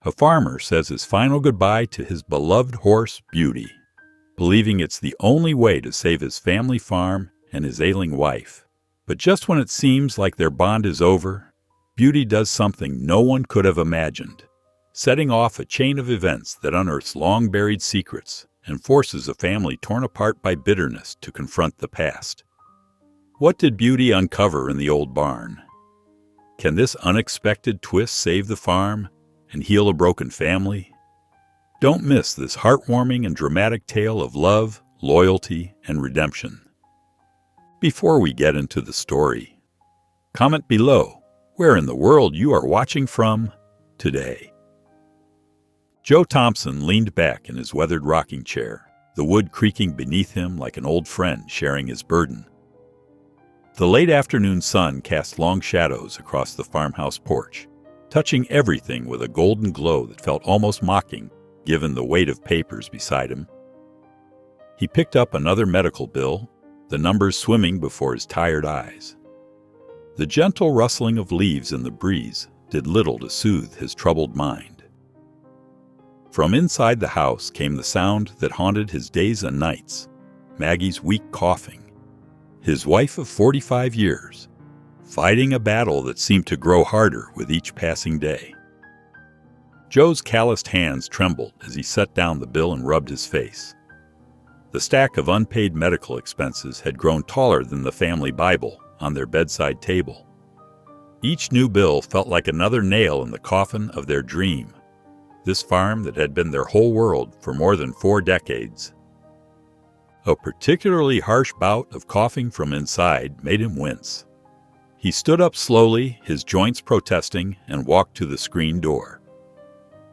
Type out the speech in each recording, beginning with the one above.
A farmer says his final goodbye to his beloved horse, Beauty, believing it's the only way to save his family farm and his ailing wife. But just when it seems like their bond is over, Beauty does something no one could have imagined, setting off a chain of events that unearths long-buried secrets and forces a family torn apart by bitterness to confront the past. What did Beauty uncover in the old barn? Can this unexpected twist save the farm and heal a broken family? Don't miss this heartwarming and dramatic tale of love, loyalty, and redemption. Before we get into the story, comment below where in the world you are watching from today. Joe Thompson leaned back in his weathered rocking chair, the wood creaking beneath him like an old friend sharing his burden. The late afternoon sun cast long shadows across the farmhouse porch, touching everything with a golden glow that felt almost mocking given the weight of papers beside him. He picked up another medical bill, the numbers swimming before his tired eyes. The gentle rustling of leaves in the breeze did little to soothe his troubled mind. From inside the house came the sound that haunted his days and nights, Maggie's weak coughing. His wife of 45 years, fighting a battle that seemed to grow harder with each passing day. Joe's calloused hands trembled as he set down the bill and rubbed his face. The stack of unpaid medical expenses had grown taller than the family Bible on their bedside table. Each new bill felt like another nail in the coffin of their dream, this farm that had been their whole world for more than 4 decades. A particularly harsh bout of coughing from inside made him wince. He stood up slowly, his joints protesting, and walked to the screen door.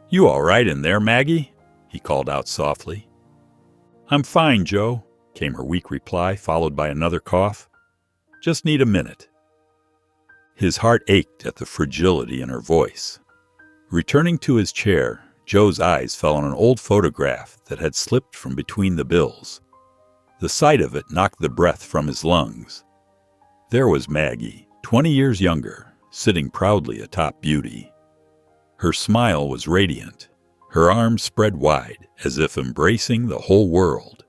"You all right in there, Maggie?" he called out softly. "I'm fine, Joe," came her weak reply, followed by another cough. "Just need a minute." His heart ached at the fragility in her voice. Returning to his chair, Joe's eyes fell on an old photograph that had slipped from between the bills. The sight of it knocked the breath from his lungs. There was Maggie, 20 years younger, sitting proudly atop Beauty. Her smile was radiant, her arms spread wide as if embracing the whole world.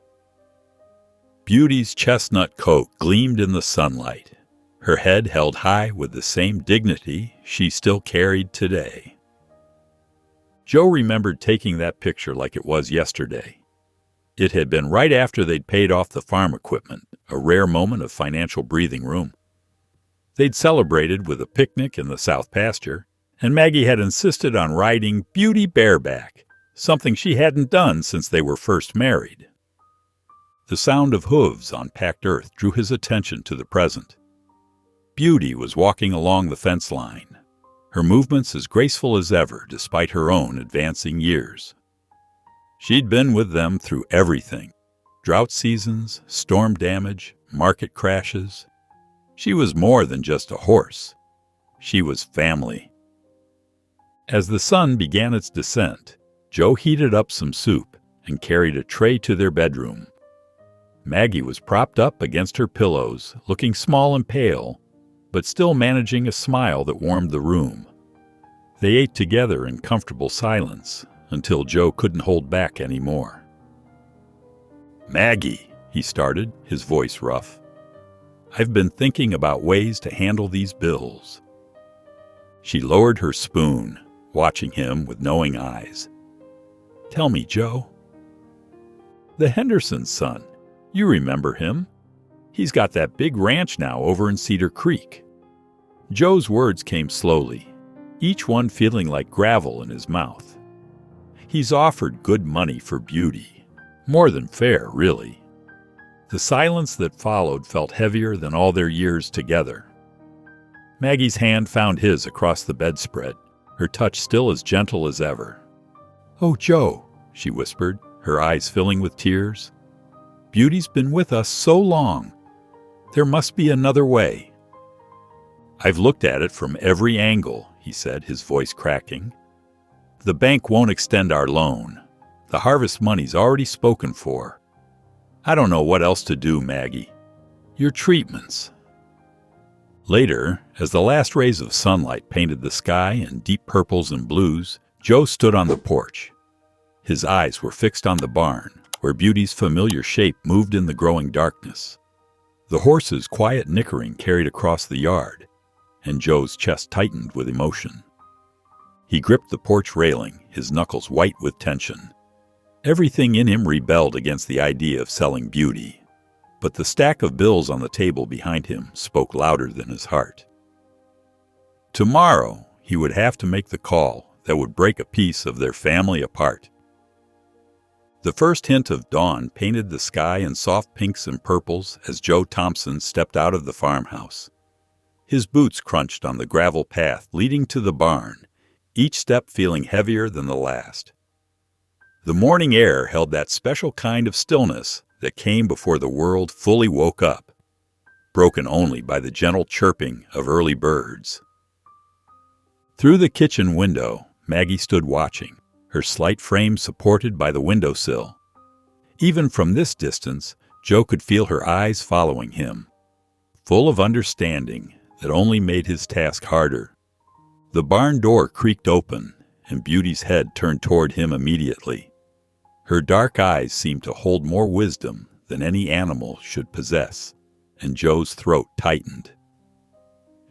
Beauty's chestnut coat gleamed in the sunlight, her head held high with the same dignity she still carried today. Joe remembered taking that picture like it was yesterday. It had been right after they'd paid off the farm equipment, a rare moment of financial breathing room. They'd celebrated with a picnic in the south pasture, and Maggie had insisted on riding Beauty bareback, something she hadn't done since they were first married. The sound of hooves on packed earth drew his attention to the present. Beauty was walking along the fence line, her movements as graceful as ever despite her own advancing years. She'd been with them through everything: drought seasons, storm damage, market crashes. She was more than just a horse. She was family. As the sun began its descent, Joe heated up some soup and carried a tray to their bedroom. Maggie was propped up against her pillows, looking small and pale, but still managing a smile that warmed the room. They ate together in comfortable silence until Joe couldn't hold back anymore. "Maggie," he started, his voice rough, "I've been thinking about ways to handle these bills." She lowered her spoon, watching him with knowing eyes. "Tell me, Joe." "The Henderson's son. You remember him. He's got that big ranch now over in Cedar Creek." Joe's words came slowly, each one feeling like gravel in his mouth. "He's offered good money for Beauty. More than fair, really." The silence that followed felt heavier than all their years together. Maggie's hand found his across the bedspread, her touch still as gentle as ever. "Oh, Joe," she whispered, her eyes filling with tears. "Beauty's been with us so long. There must be another way." "I've looked at it from every angle," he said, his voice cracking. "The bank won't extend our loan. The harvest money's already spoken for. I don't know what else to do, Maggie. Your treatments." Later, as the last rays of sunlight painted the sky in deep purples and blues, Joe stood on the porch. His eyes were fixed on the barn, where Beauty's familiar shape moved in the growing darkness. The horse's quiet nickering carried across the yard, and Joe's chest tightened with emotion. He gripped the porch railing, his knuckles white with tension. Everything in him rebelled against the idea of selling Beauty, but the stack of bills on the table behind him spoke louder than his heart. Tomorrow, he would have to make the call that would break a piece of their family apart. The first hint of dawn painted the sky in soft pinks and purples as Joe Thompson stepped out of the farmhouse. His boots crunched on the gravel path leading to the barn, each step feeling heavier than the last. The morning air held that special kind of stillness that came before the world fully woke up, broken only by the gentle chirping of early birds. Through the kitchen window, Maggie stood watching, her slight frame supported by the windowsill. Even from this distance, Joe could feel her eyes following him, full of understanding that only made his task harder. The barn door creaked open, and Beauty's head turned toward him immediately. Her dark eyes seemed to hold more wisdom than any animal should possess, and Joe's throat tightened.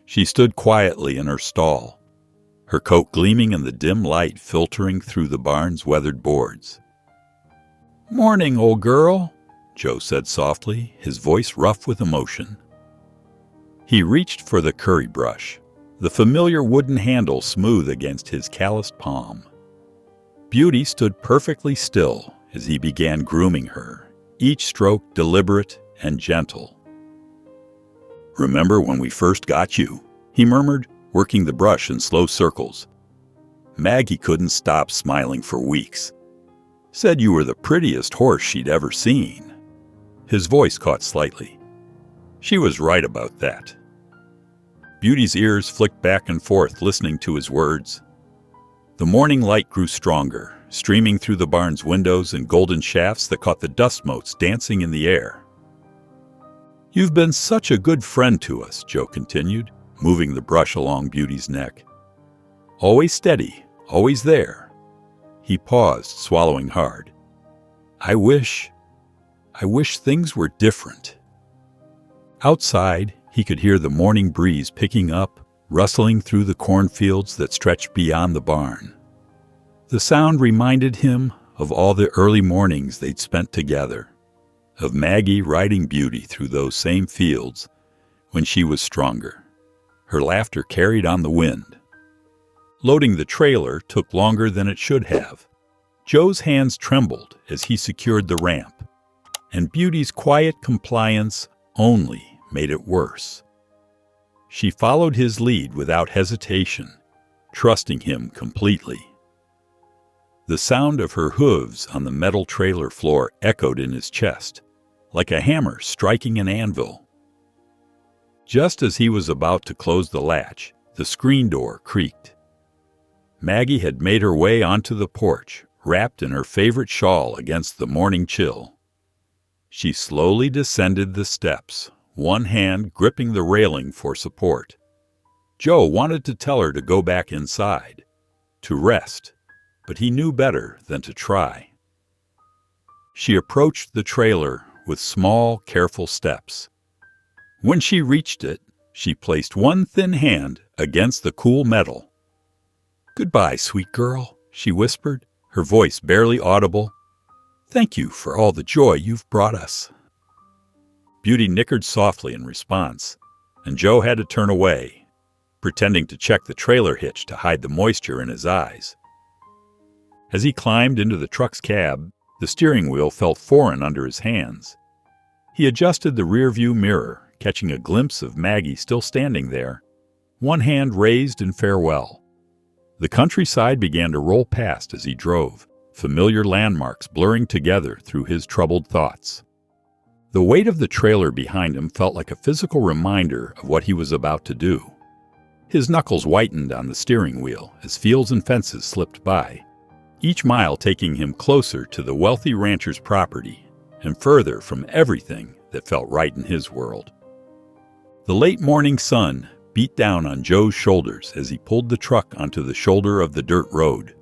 She stood quietly in her stall, her coat gleaming in the dim light filtering through the barn's weathered boards. "Morning, old girl," Joe said softly, his voice rough with emotion. He reached for the curry brush, the familiar wooden handle smooth against his calloused palm. Beauty stood perfectly still as he began grooming her, each stroke deliberate and gentle. "Remember when we first got you?" he murmured, working the brush in slow circles. "Maggie couldn't stop smiling for weeks. Said you were the prettiest horse she'd ever seen." His voice caught slightly. She was right about that. Beauty's ears flicked back and forth, listening to his words. The morning light grew stronger, streaming through the barn's windows in golden shafts that caught the dust motes dancing in the air. "You've been such a good friend to us," Joe continued, moving the brush along Beauty's neck. "Always steady, always there." He paused, swallowing hard. I wish things were different." Outside, he could hear the morning breeze picking up, rustling through the cornfields that stretched beyond the barn. The sound reminded him of all the early mornings they'd spent together, of Maggie riding Beauty through those same fields when she was stronger. Her laughter carried on the wind. Loading the trailer took longer than it should have. Joe's hands trembled as he secured the ramp, and Beauty's quiet compliance only made it worse. She followed his lead without hesitation, trusting him completely. The sound of her hooves on the metal trailer floor echoed in his chest, like a hammer striking an anvil. Just as he was about to close the latch, the screen door creaked. Maggie had made her way onto the porch, wrapped in her favorite shawl against the morning chill. She slowly descended the steps, one hand gripping the railing for support. Joe wanted to tell her to go back inside, to rest, but he knew better than to try. She approached the trailer with small, careful steps. When she reached it, she placed one thin hand against the cool metal. "Goodbye, sweet girl," she whispered, her voice barely audible. "Thank you for all the joy you've brought us." Beauty nickered softly in response, and Joe had to turn away, pretending to check the trailer hitch to hide the moisture in his eyes. As he climbed into the truck's cab, the steering wheel felt foreign under his hands. He adjusted the rearview mirror, catching a glimpse of Maggie still standing there, one hand raised in farewell. The countryside began to roll past as he drove, familiar landmarks blurring together through his troubled thoughts. The weight of the trailer behind him felt like a physical reminder of what he was about to do. His knuckles whitened on the steering wheel as fields and fences slipped by, each mile taking him closer to the wealthy rancher's property and further from everything that felt right in his world. The late morning sun beat down on Joe's shoulders as he pulled the truck onto the shoulder of the dirt road.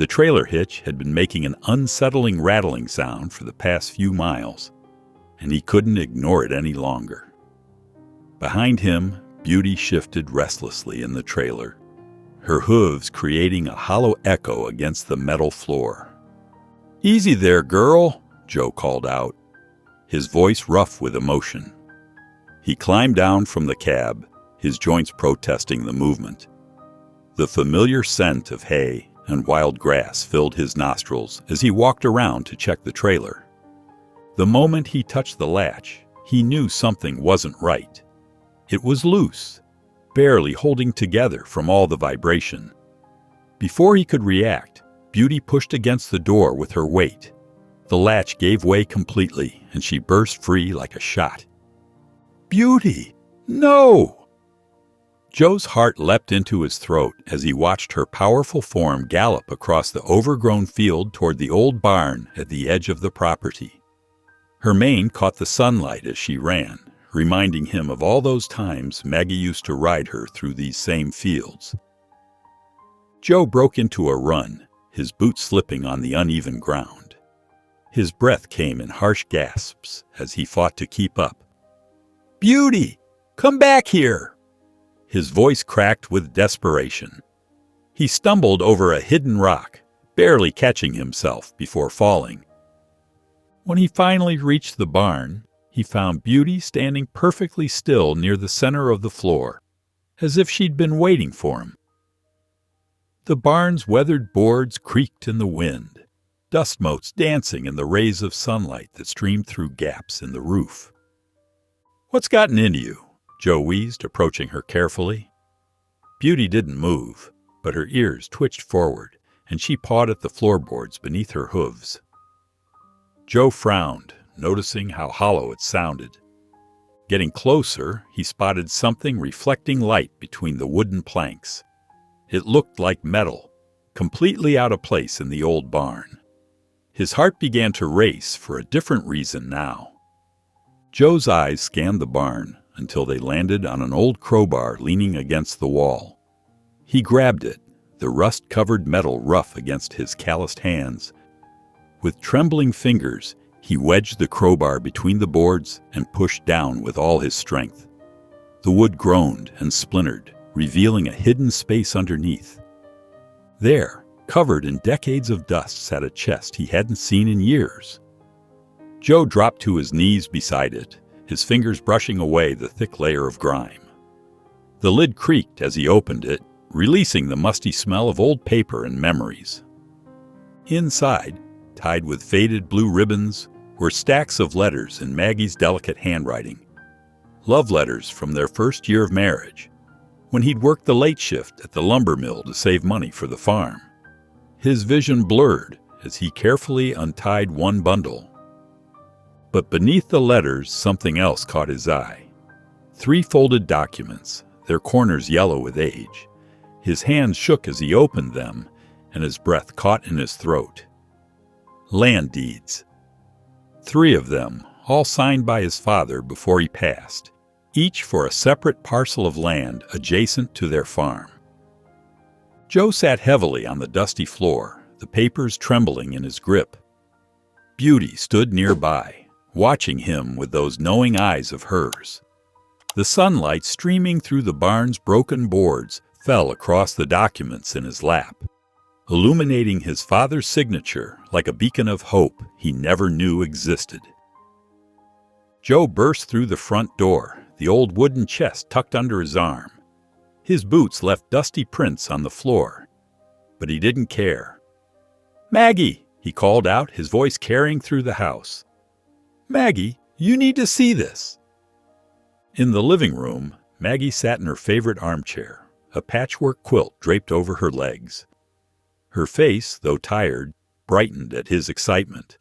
The trailer hitch had been making an unsettling rattling sound for the past few miles, and he couldn't ignore it any longer. Behind him, Beauty shifted restlessly in the trailer, her hooves creating a hollow echo against the metal floor. "Easy there, girl," Joe called out, his voice rough with emotion. He climbed down from the cab, his joints protesting the movement. The familiar scent of hay and wild grass filled his nostrils as he walked around to check the trailer. The moment he touched the latch, he knew something wasn't right. It was loose, barely holding together from all the vibration. Before he could react, Beauty pushed against the door with her weight. The latch gave way completely, and she burst free like a shot. "Beauty! No!" Joe's heart leapt into his throat as he watched her powerful form gallop across the overgrown field toward the old barn at the edge of the property. Her mane caught the sunlight as she ran, reminding him of all those times Maggie used to ride her through these same fields. Joe broke into a run, his boots slipping on the uneven ground. His breath came in harsh gasps as he fought to keep up. "Beauty! Come back here!" His voice cracked with desperation. He stumbled over a hidden rock, barely catching himself before falling. When he finally reached the barn, he found Beauty standing perfectly still near the center of the floor, as if she'd been waiting for him. The barn's weathered boards creaked in the wind, dust motes dancing in the rays of sunlight that streamed through gaps in the roof. "What's gotten into you?" Joe wheezed, approaching her carefully. Beauty didn't move, but her ears twitched forward, and she pawed at the floorboards beneath her hooves. Joe frowned, noticing how hollow it sounded. Getting closer, he spotted something reflecting light between the wooden planks. It looked like metal, completely out of place in the old barn. His heart began to race for a different reason now. Joe's eyes scanned the barn until they landed on an old crowbar leaning against the wall. He grabbed it, the rust-covered metal rough against his calloused hands. With trembling fingers, he wedged the crowbar between the boards and pushed down with all his strength. The wood groaned and splintered, revealing a hidden space underneath. There, covered in decades of dust, sat a chest he hadn't seen in years. Joe dropped to his knees beside it, his fingers brushing away the thick layer of grime. The lid creaked as he opened it, releasing the musty smell of old paper and memories. Inside, tied with faded blue ribbons, were stacks of letters in Maggie's delicate handwriting. Love letters from their first year of marriage, when he'd worked the late shift at the lumber mill to save money for the farm. His vision blurred as he carefully untied one bundle. But beneath the letters, something else caught his eye. 3 folded documents, their corners yellow with age. His hands shook as he opened them, and his breath caught in his throat. Land deeds. 3 of them, all signed by his father before he passed, each for a separate parcel of land adjacent to their farm. Joe sat heavily on the dusty floor, the papers trembling in his grip. Beauty stood nearby, watching him with those knowing eyes of hers. The sunlight streaming through the barn's broken boards fell across the documents in his lap, illuminating his father's signature like a beacon of hope he never knew existed. Joe burst through the front door, the old wooden chest tucked under his arm. His boots left dusty prints on the floor, but he didn't care. "Maggie!" he called out, his voice carrying through the house. "Maggie, you need to see this." In the living room, Maggie sat in her favorite armchair, a patchwork quilt draped over her legs. Her face, though tired, brightened at his excitement.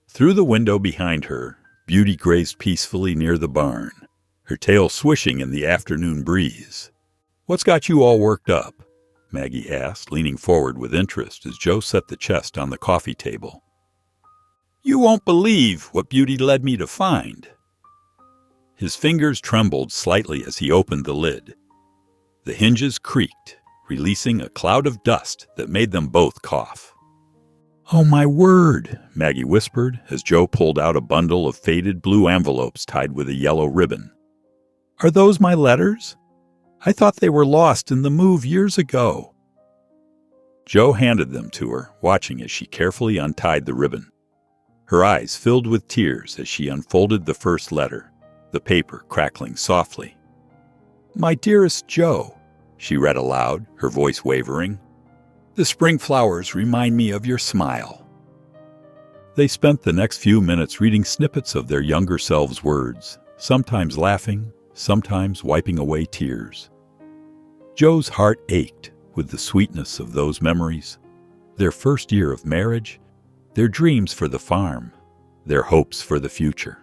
Through the window behind her, Beauty grazed peacefully near the barn, her tail swishing in the afternoon breeze. "What's got you all worked up?" Maggie asked, leaning forward with interest as Joe set the chest on the coffee table. "You won't believe what Beauty led me to find." His fingers trembled slightly as he opened the lid. The hinges creaked, releasing a cloud of dust that made them both cough. "Oh, my word," Maggie whispered as Joe pulled out a bundle of faded blue envelopes tied with a yellow ribbon. "Are those my letters? I thought they were lost in the move years ago." Joe handed them to her, watching as she carefully untied the ribbon. Her eyes filled with tears as she unfolded the first letter, the paper crackling softly. "My dearest Joe," she read aloud, her voice wavering. "The spring flowers remind me of your smile." They spent the next few minutes reading snippets of their younger selves' words, sometimes laughing, sometimes wiping away tears. Joe's heart ached with the sweetness of those memories, their first year of marriage, their dreams for the farm, their hopes for the future.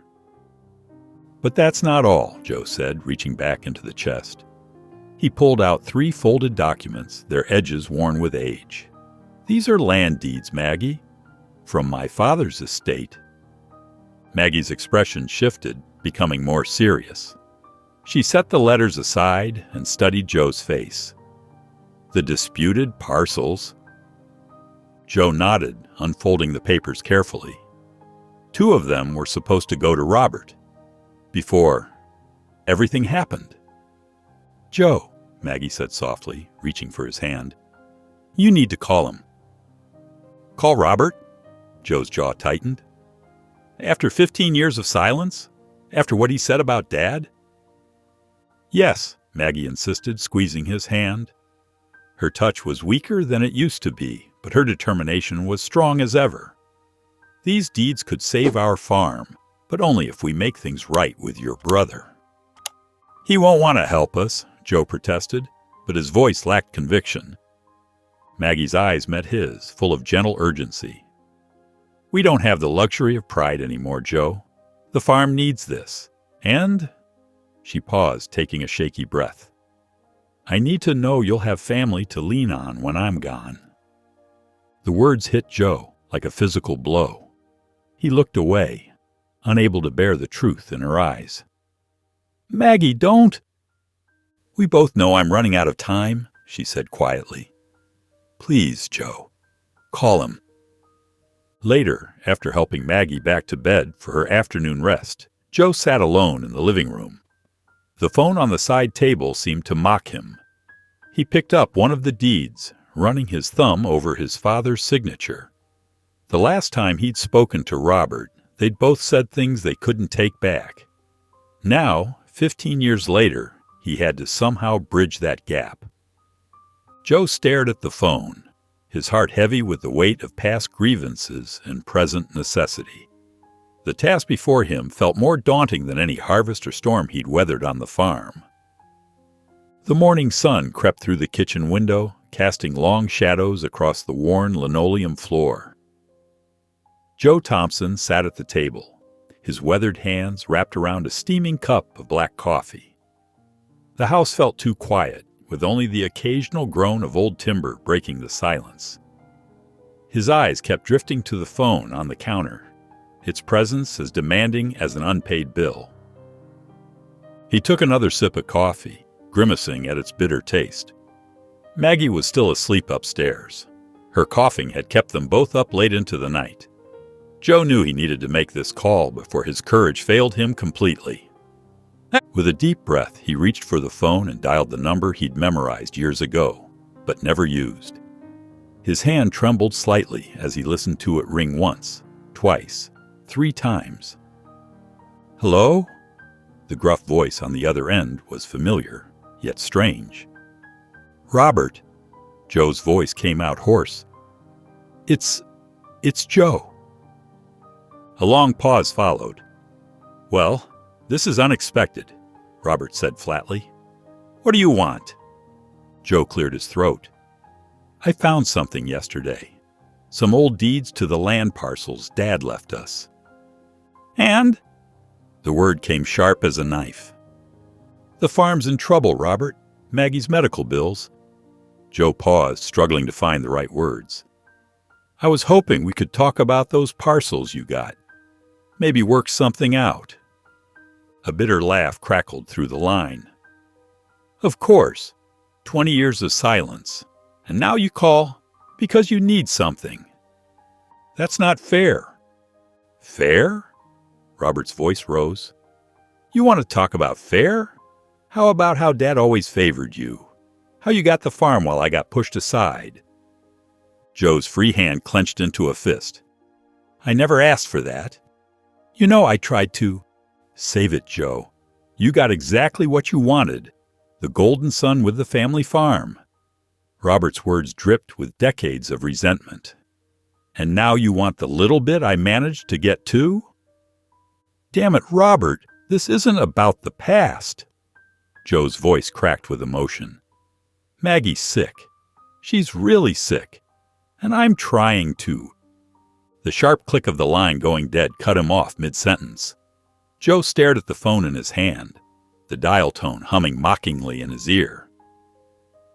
"But that's not all," Joe said, reaching back into the chest. He pulled out 3 folded documents, their edges worn with age. "These are land deeds, Maggie, from my father's estate." Maggie's expression shifted, becoming more serious. She set the letters aside and studied Joe's face. "The disputed parcels?" Joe nodded, unfolding the papers carefully. 2 of them were supposed to go to Robert. Before everything happened. "Joe," Maggie said softly, reaching for his hand, "you need to call him." "Call Robert?" Joe's jaw tightened. "After 15 years of silence? After what he said about Dad?" "Yes," Maggie insisted, squeezing his hand. Her touch was weaker than it used to be, but her determination was strong as ever. "These deeds could save our farm, but only if we make things right with your brother." "He won't want to help us," Joe protested, but his voice lacked conviction. Maggie's eyes met his, full of gentle urgency. "We don't have the luxury of pride anymore, Joe. The farm needs this. And—" She paused, taking a shaky breath. "I need to know you'll have family to lean on when I'm gone." The words hit Joe like a physical blow. He looked away, unable to bear the truth in her eyes. "Maggie, don't—" "We both know I'm running out of time," she said quietly. "Please, Joe, call him." Later, after helping Maggie back to bed for her afternoon rest, Joe sat alone in the living room. The phone on the side table seemed to mock him. He picked up one of the deeds, running his thumb over his father's signature. The last time he'd spoken to Robert, they'd both said things they couldn't take back. Now, 15 years later, he had to somehow bridge that gap. Joe stared at the phone, his heart heavy with the weight of past grievances and present necessity. The task before him felt more daunting than any harvest or storm he'd weathered on the farm. The morning sun crept through the kitchen window, casting long shadows across the worn linoleum floor. Joe Thompson sat at the table, his weathered hands wrapped around a steaming cup of black coffee. The house felt too quiet, with only the occasional groan of old timber breaking the silence. His eyes kept drifting to the phone on the counter, its presence as demanding as an unpaid bill. He took another sip of coffee, grimacing at its bitter taste. Maggie was still asleep upstairs. Her coughing had kept them both up late into the night. Joe knew he needed to make this call before his courage failed him completely. With a deep breath, he reached for the phone and dialed the number he'd memorized years ago, but never used. His hand trembled slightly as he listened to it ring once, twice, 3 times. "Hello?" The gruff voice on the other end was familiar, yet strange. "Robert." Joe's voice came out hoarse. It's Joe." A long pause followed. "Well, this is unexpected," Robert said flatly. "What do you want?" Joe cleared his throat. "I found something yesterday. Some old deeds to the land parcels Dad left us." "And?" The word came sharp as a knife. "The farm's in trouble, Robert. Maggie's medical bills." Joe paused, struggling to find the right words. "I was hoping we could talk about those parcels you got. Maybe work something out." A bitter laugh crackled through the line. "Of course. 20 years of silence, and now you call because you need something. That's not fair. Fair? Robert's voice rose. You want to talk about fair? How about how Dad always favored you? How you got the farm while I got pushed aside? Joe's free hand clenched into a fist. I never asked for that. You know I tried to. Save it, Joe. You got exactly what you wanted. The golden son with the family farm. Robert's words dripped with decades of resentment. And now you want the little bit I managed to get too? Damn it, Robert, this isn't about the past. Joe's voice cracked with emotion. Maggie's sick. She's really sick. And I'm trying to. The sharp click of the line going dead cut him off mid-sentence. Joe stared at the phone in his hand, the dial tone humming mockingly in his ear.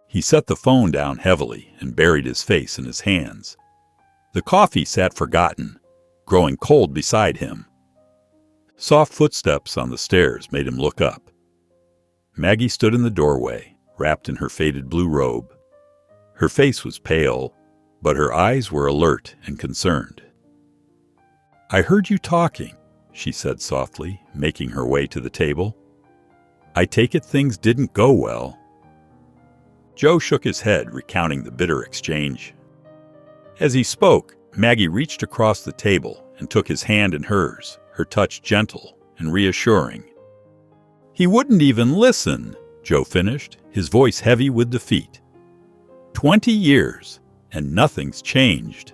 He set the phone down heavily and buried his face in his hands. The coffee sat forgotten, growing cold beside him. Soft footsteps on the stairs made him look up. Maggie stood in the doorway, wrapped in her faded blue robe. Her face was pale, but her eyes were alert and concerned. I heard you talking, she said softly, making her way to the table. I take it things didn't go well. Joe shook his head, recounting the bitter exchange. As he spoke, Maggie reached across the table and took his hand in hers, her touch gentle and reassuring. He wouldn't even listen, Joe finished, his voice heavy with defeat. 20 years, and nothing's changed.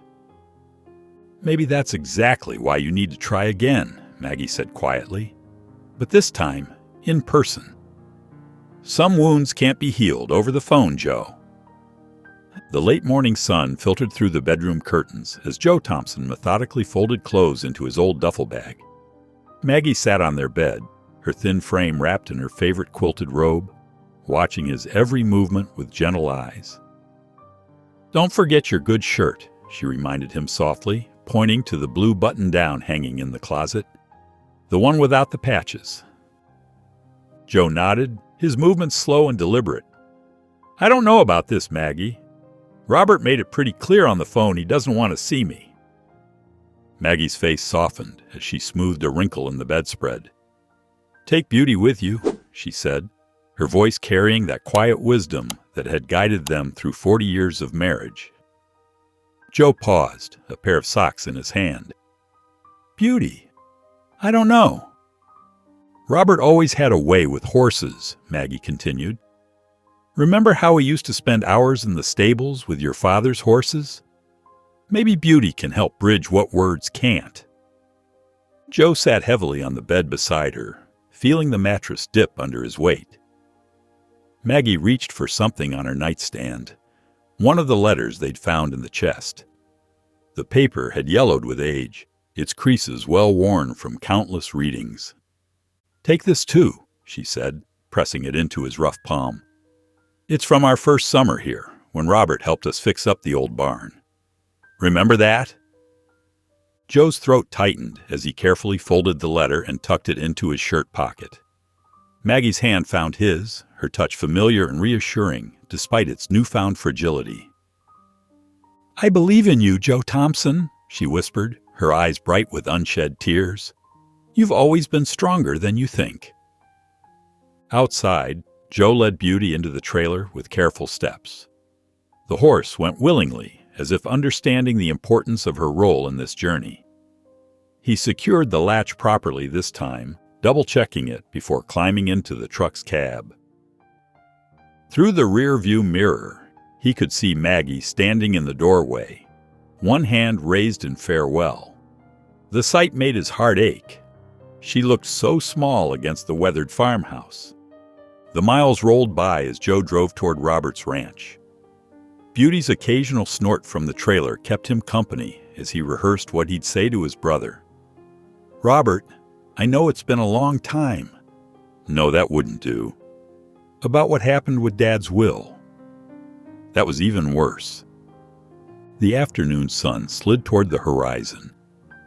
Maybe that's exactly why you need to try again, Maggie said quietly. But this time, in person. Some wounds can't be healed over the phone, Joe. The late morning sun filtered through the bedroom curtains as Joe Thompson methodically folded clothes into his old duffel bag. Maggie sat on their bed, her thin frame wrapped in her favorite quilted robe, watching his every movement with gentle eyes. Don't forget your good shirt, she reminded him softly, pointing to the blue button-down hanging in the closet. The one without the patches. Joe nodded, his movements slow and deliberate. I don't know about this, Maggie. Robert made it pretty clear on the phone he doesn't want to see me. Maggie's face softened as she smoothed a wrinkle in the bedspread. Take Beauty with you, she said, her voice carrying that quiet wisdom that had guided them through 40 years of marriage. Joe paused, a pair of socks in his hand. Beauty? I don't know. Robert always had a way with horses, Maggie continued. Remember how we used to spend hours in the stables with your father's horses? Maybe Beauty can help bridge what words can't. Joe sat heavily on the bed beside her, feeling the mattress dip under his weight. Maggie reached for something on her nightstand, one of the letters they'd found in the chest. The paper had yellowed with age, its creases well worn from countless readings. Take this too, she said, pressing it into his rough palm. It's from our first summer here, when Robert helped us fix up the old barn. Remember that? Joe's throat tightened as he carefully folded the letter and tucked it into his shirt pocket. Maggie's hand found his, her touch familiar and reassuring, despite its newfound fragility. I believe in you, Joe Thompson, she whispered, her eyes bright with unshed tears. You've always been stronger than you think. Outside, Joe led Beauty into the trailer with careful steps. The horse went willingly, as if understanding the importance of her role in this journey. He secured the latch properly this time, double-checking it before climbing into the truck's cab. Through the rear-view mirror, he could see Maggie standing in the doorway, one hand raised in farewell. The sight made his heart ache. She looked so small against the weathered farmhouse. The miles rolled by as Joe drove toward Robert's ranch. Beauty's occasional snort from the trailer kept him company as he rehearsed what he'd say to his brother. Robert, I know it's been a long time. No, that wouldn't do. About what happened with Dad's will. That was even worse. The afternoon sun slid toward the horizon,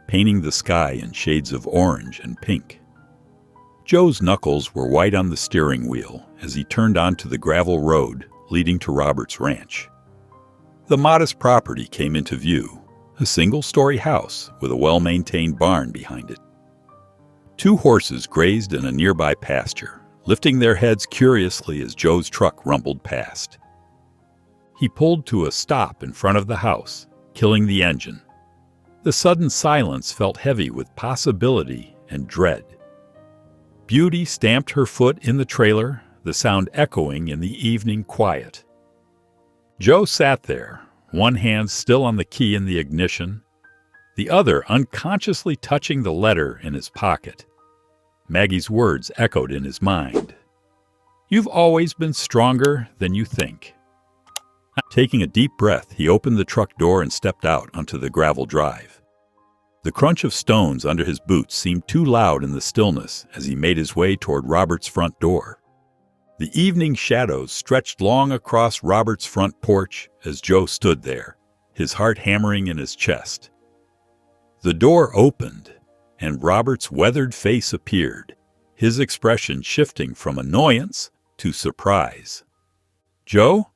painting the sky in shades of orange and pink. Joe's knuckles were white on the steering wheel as he turned onto the gravel road, leading to Robert's ranch. The modest property came into view, a single-story house with a well-maintained barn behind it. 2 horses grazed in a nearby pasture, lifting their heads curiously as Joe's truck rumbled past. He pulled to a stop in front of the house, killing the engine. The sudden silence felt heavy with possibility and dread. Beauty stamped her foot in the trailer, the sound echoing in the evening quiet. Joe sat there, one hand still on the key in the ignition, the other unconsciously touching the letter in his pocket. Maggie's words echoed in his mind. "You've always been stronger than you think." Taking a deep breath, he opened the truck door and stepped out onto the gravel drive. The crunch of stones under his boots seemed too loud in the stillness as he made his way toward Robert's front door. The evening shadows stretched long across Robert's front porch as Joe stood there, his heart hammering in his chest. The door opened, and Robert's weathered face appeared, his expression shifting from annoyance to surprise. "Joe?"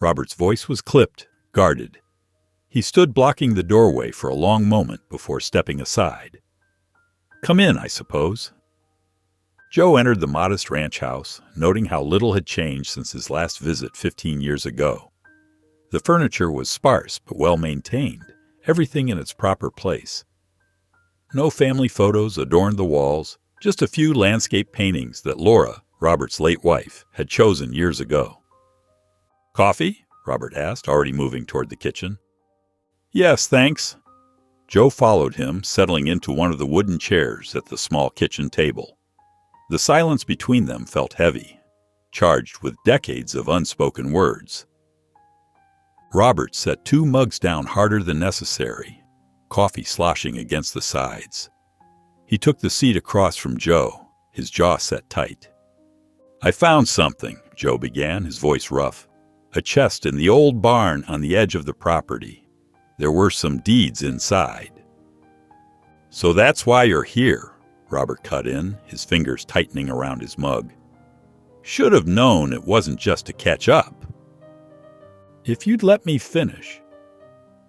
Robert's voice was clipped, guarded. He stood blocking the doorway for a long moment before stepping aside. "Come in, I suppose." Joe entered the modest ranch house, noting how little had changed since his last visit 15 years ago. The furniture was sparse but well-maintained, everything in its proper place. No family photos adorned the walls, just a few landscape paintings that Laura, Robert's late wife, had chosen years ago. "Coffee?" Robert asked, already moving toward the kitchen. "Yes, thanks." Joe followed him, settling into one of the wooden chairs at the small kitchen table. The silence between them felt heavy, charged with decades of unspoken words. Robert set 2 mugs down harder than necessary, coffee sloshing against the sides. He took the seat across from Joe, his jaw set tight. "I found something," Joe began, his voice rough. "A chest in the old barn on the edge of the property. There were some deeds inside." "So that's why you're here," Robert cut in, his fingers tightening around his mug. "Should have known it wasn't just to catch up." "If you'd let me finish."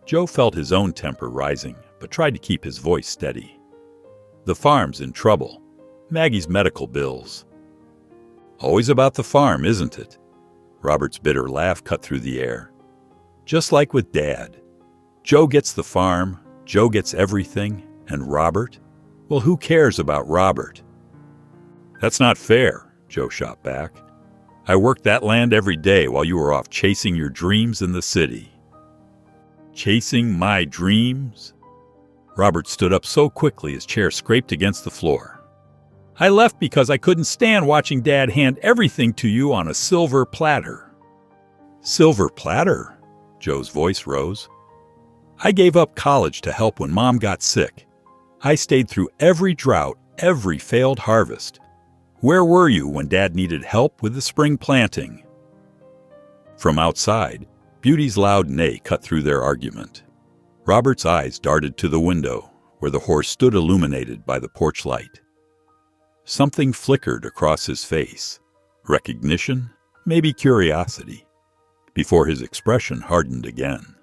Joe felt his own temper rising, but tried to keep his voice steady. "The farm's in trouble. Maggie's medical bills." "Always about the farm, isn't it?" Robert's bitter laugh cut through the air. "Just like with Dad. Joe gets the farm, Joe gets everything, and Robert? Well, who cares about Robert?" "That's not fair," Joe shot back. "I worked that land every day while you were off chasing your dreams in the city." "Chasing my dreams?" Robert stood up so quickly his chair scraped against the floor. "I left because I couldn't stand watching Dad hand everything to you on a silver platter." "Silver platter?" Joe's voice rose. "I gave up college to help when Mom got sick. I stayed through every drought, every failed harvest. Where were you when Dad needed help with the spring planting?" From outside, Beauty's loud neigh cut through their argument. Robert's eyes darted to the window, where the horse stood illuminated by the porch light. Something flickered across his face. Recognition, maybe curiosity, before his expression hardened again.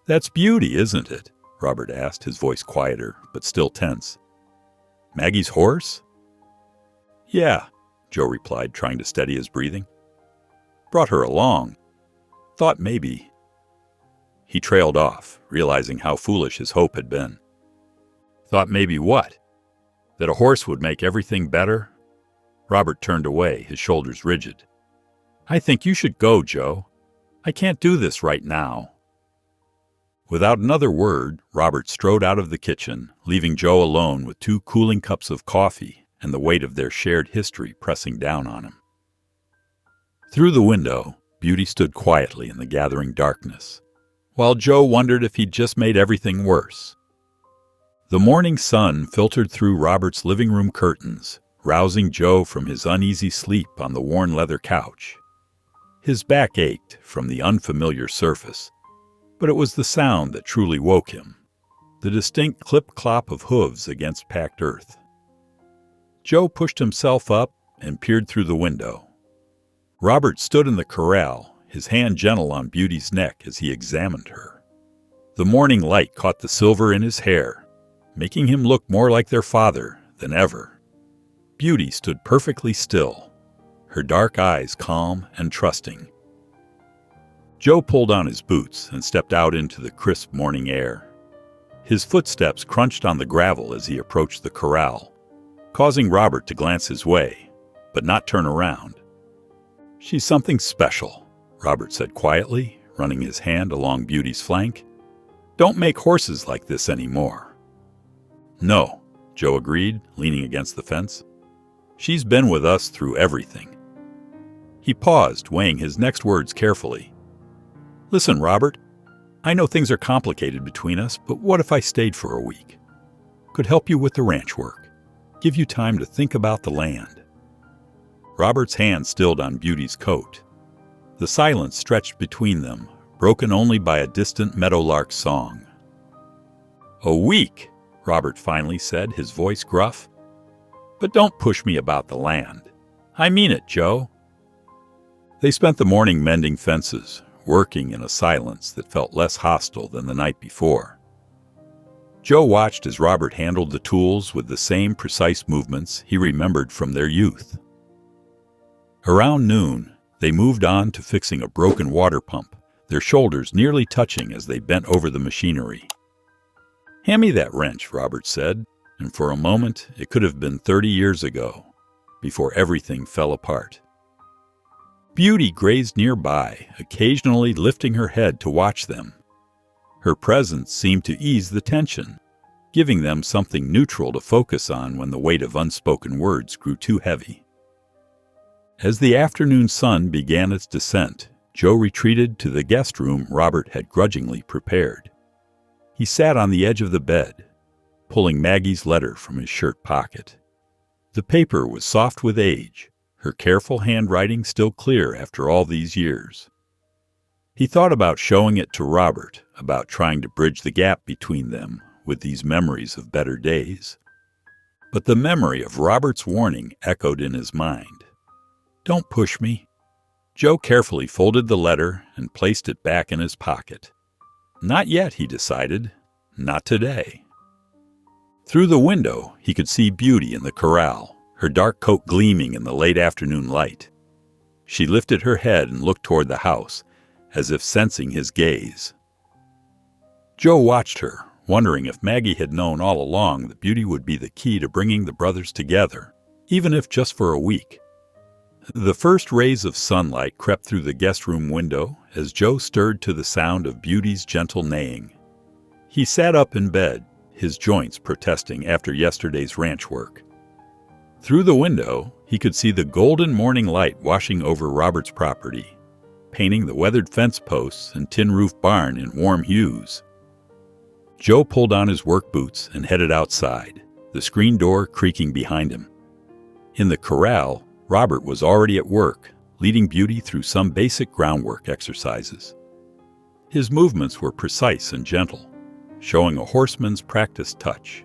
"That's Beauty, isn't it?" Robert asked, his voice quieter, but still tense. "Maggie's horse?" "Yeah," Joe replied, trying to steady his breathing. "Brought her along. Thought maybe." He trailed off, realizing how foolish his hope had been. "Thought maybe what? That a horse would make everything better?" Robert turned away, his shoulders rigid. "I think you should go, Joe. I can't do this right now." Without another word, Robert strode out of the kitchen, leaving Joe alone with 2 cooling cups of coffee and the weight of their shared history pressing down on him. Through the window, Beauty stood quietly in the gathering darkness, while Joe wondered if he'd just made everything worse. The morning sun filtered through Robert's living room curtains, rousing Joe from his uneasy sleep on the worn leather couch. His back ached from the unfamiliar surface, but it was the sound that truly woke him, the distinct clip-clop of hooves against packed earth. Joe pushed himself up and peered through the window. Robert stood in the corral, his hand gentle on Beauty's neck as he examined her. The morning light caught the silver in his hair, making him look more like their father than ever. Beauty stood perfectly still, her dark eyes calm and trusting. Joe pulled on his boots and stepped out into the crisp morning air. His footsteps crunched on the gravel as he approached the corral, causing Robert to glance his way, but not turn around. "She's something special," Robert said quietly, running his hand along Beauty's flank. "Don't make horses like this anymore." "No," Joe agreed, leaning against the fence. "She's been with us through everything." He paused, weighing his next words carefully. "Listen, Robert, I know things are complicated between us, but what if I stayed for a week? Could help you with the ranch work, give you time to think about the land." Robert's hand stilled on Beauty's coat. The silence stretched between them, broken only by a distant meadowlark's song. "A week," Robert finally said, his voice gruff. "But don't push me about the land. I mean it, Joe." They spent the morning mending fences, working in a silence that felt less hostile than the night before. Joe watched as Robert handled the tools with the same precise movements he remembered from their youth. Around noon, they moved on to fixing a broken water pump, their shoulders nearly touching as they bent over the machinery. "Hand me that wrench," Robert said, and for a moment it could have been 30 years ago, before everything fell apart. Beauty grazed nearby, occasionally lifting her head to watch them. Her presence seemed to ease the tension, giving them something neutral to focus on when the weight of unspoken words grew too heavy. As the afternoon sun began its descent, Joe retreated to the guest room Robert had grudgingly prepared. He sat on the edge of the bed, pulling Maggie's letter from his shirt pocket. The paper was soft with age, her careful handwriting still clear after all these years. He thought about showing it to Robert, about trying to bridge the gap between them with these memories of better days. But the memory of Robert's warning echoed in his mind. "Don't push me." Joe carefully folded the letter and placed it back in his pocket. Not yet, he decided. Not today. Through the window, he could see Beauty in the corral, her dark coat gleaming in the late afternoon light. She lifted her head and looked toward the house, as if sensing his gaze. Joe watched her, wondering if Maggie had known all along that Beauty would be the key to bringing the brothers together, even if just for a week. The first rays of sunlight crept through the guest room window as Joe stirred to the sound of Beauty's gentle neighing. He sat up in bed, his joints protesting after yesterday's ranch work. Through the window, he could see the golden morning light washing over Robert's property, painting the weathered fence posts and tin-roof barn in warm hues. Joe pulled on his work boots and headed outside, the screen door creaking behind him. In the corral, Robert was already at work, leading Beauty through some basic groundwork exercises. His movements were precise and gentle, showing a horseman's practiced touch.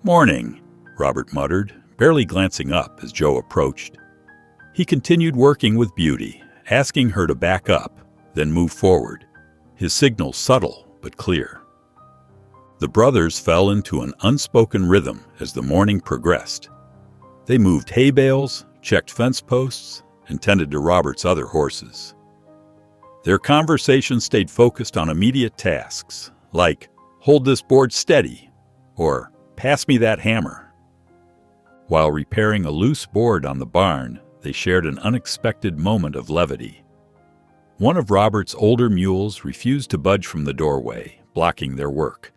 "Morning," Robert muttered, barely glancing up as Joe approached. He continued working with Beauty, asking her to back up, then move forward, his signals subtle but clear. The brothers fell into an unspoken rhythm as the morning progressed. They moved hay bales, checked fence posts, and tended to Robert's other horses. Their conversation stayed focused on immediate tasks, like, "Hold this board steady," or "Pass me that hammer." While repairing a loose board on the barn, they shared an unexpected moment of levity. One of Robert's older mules refused to budge from the doorway, blocking their work.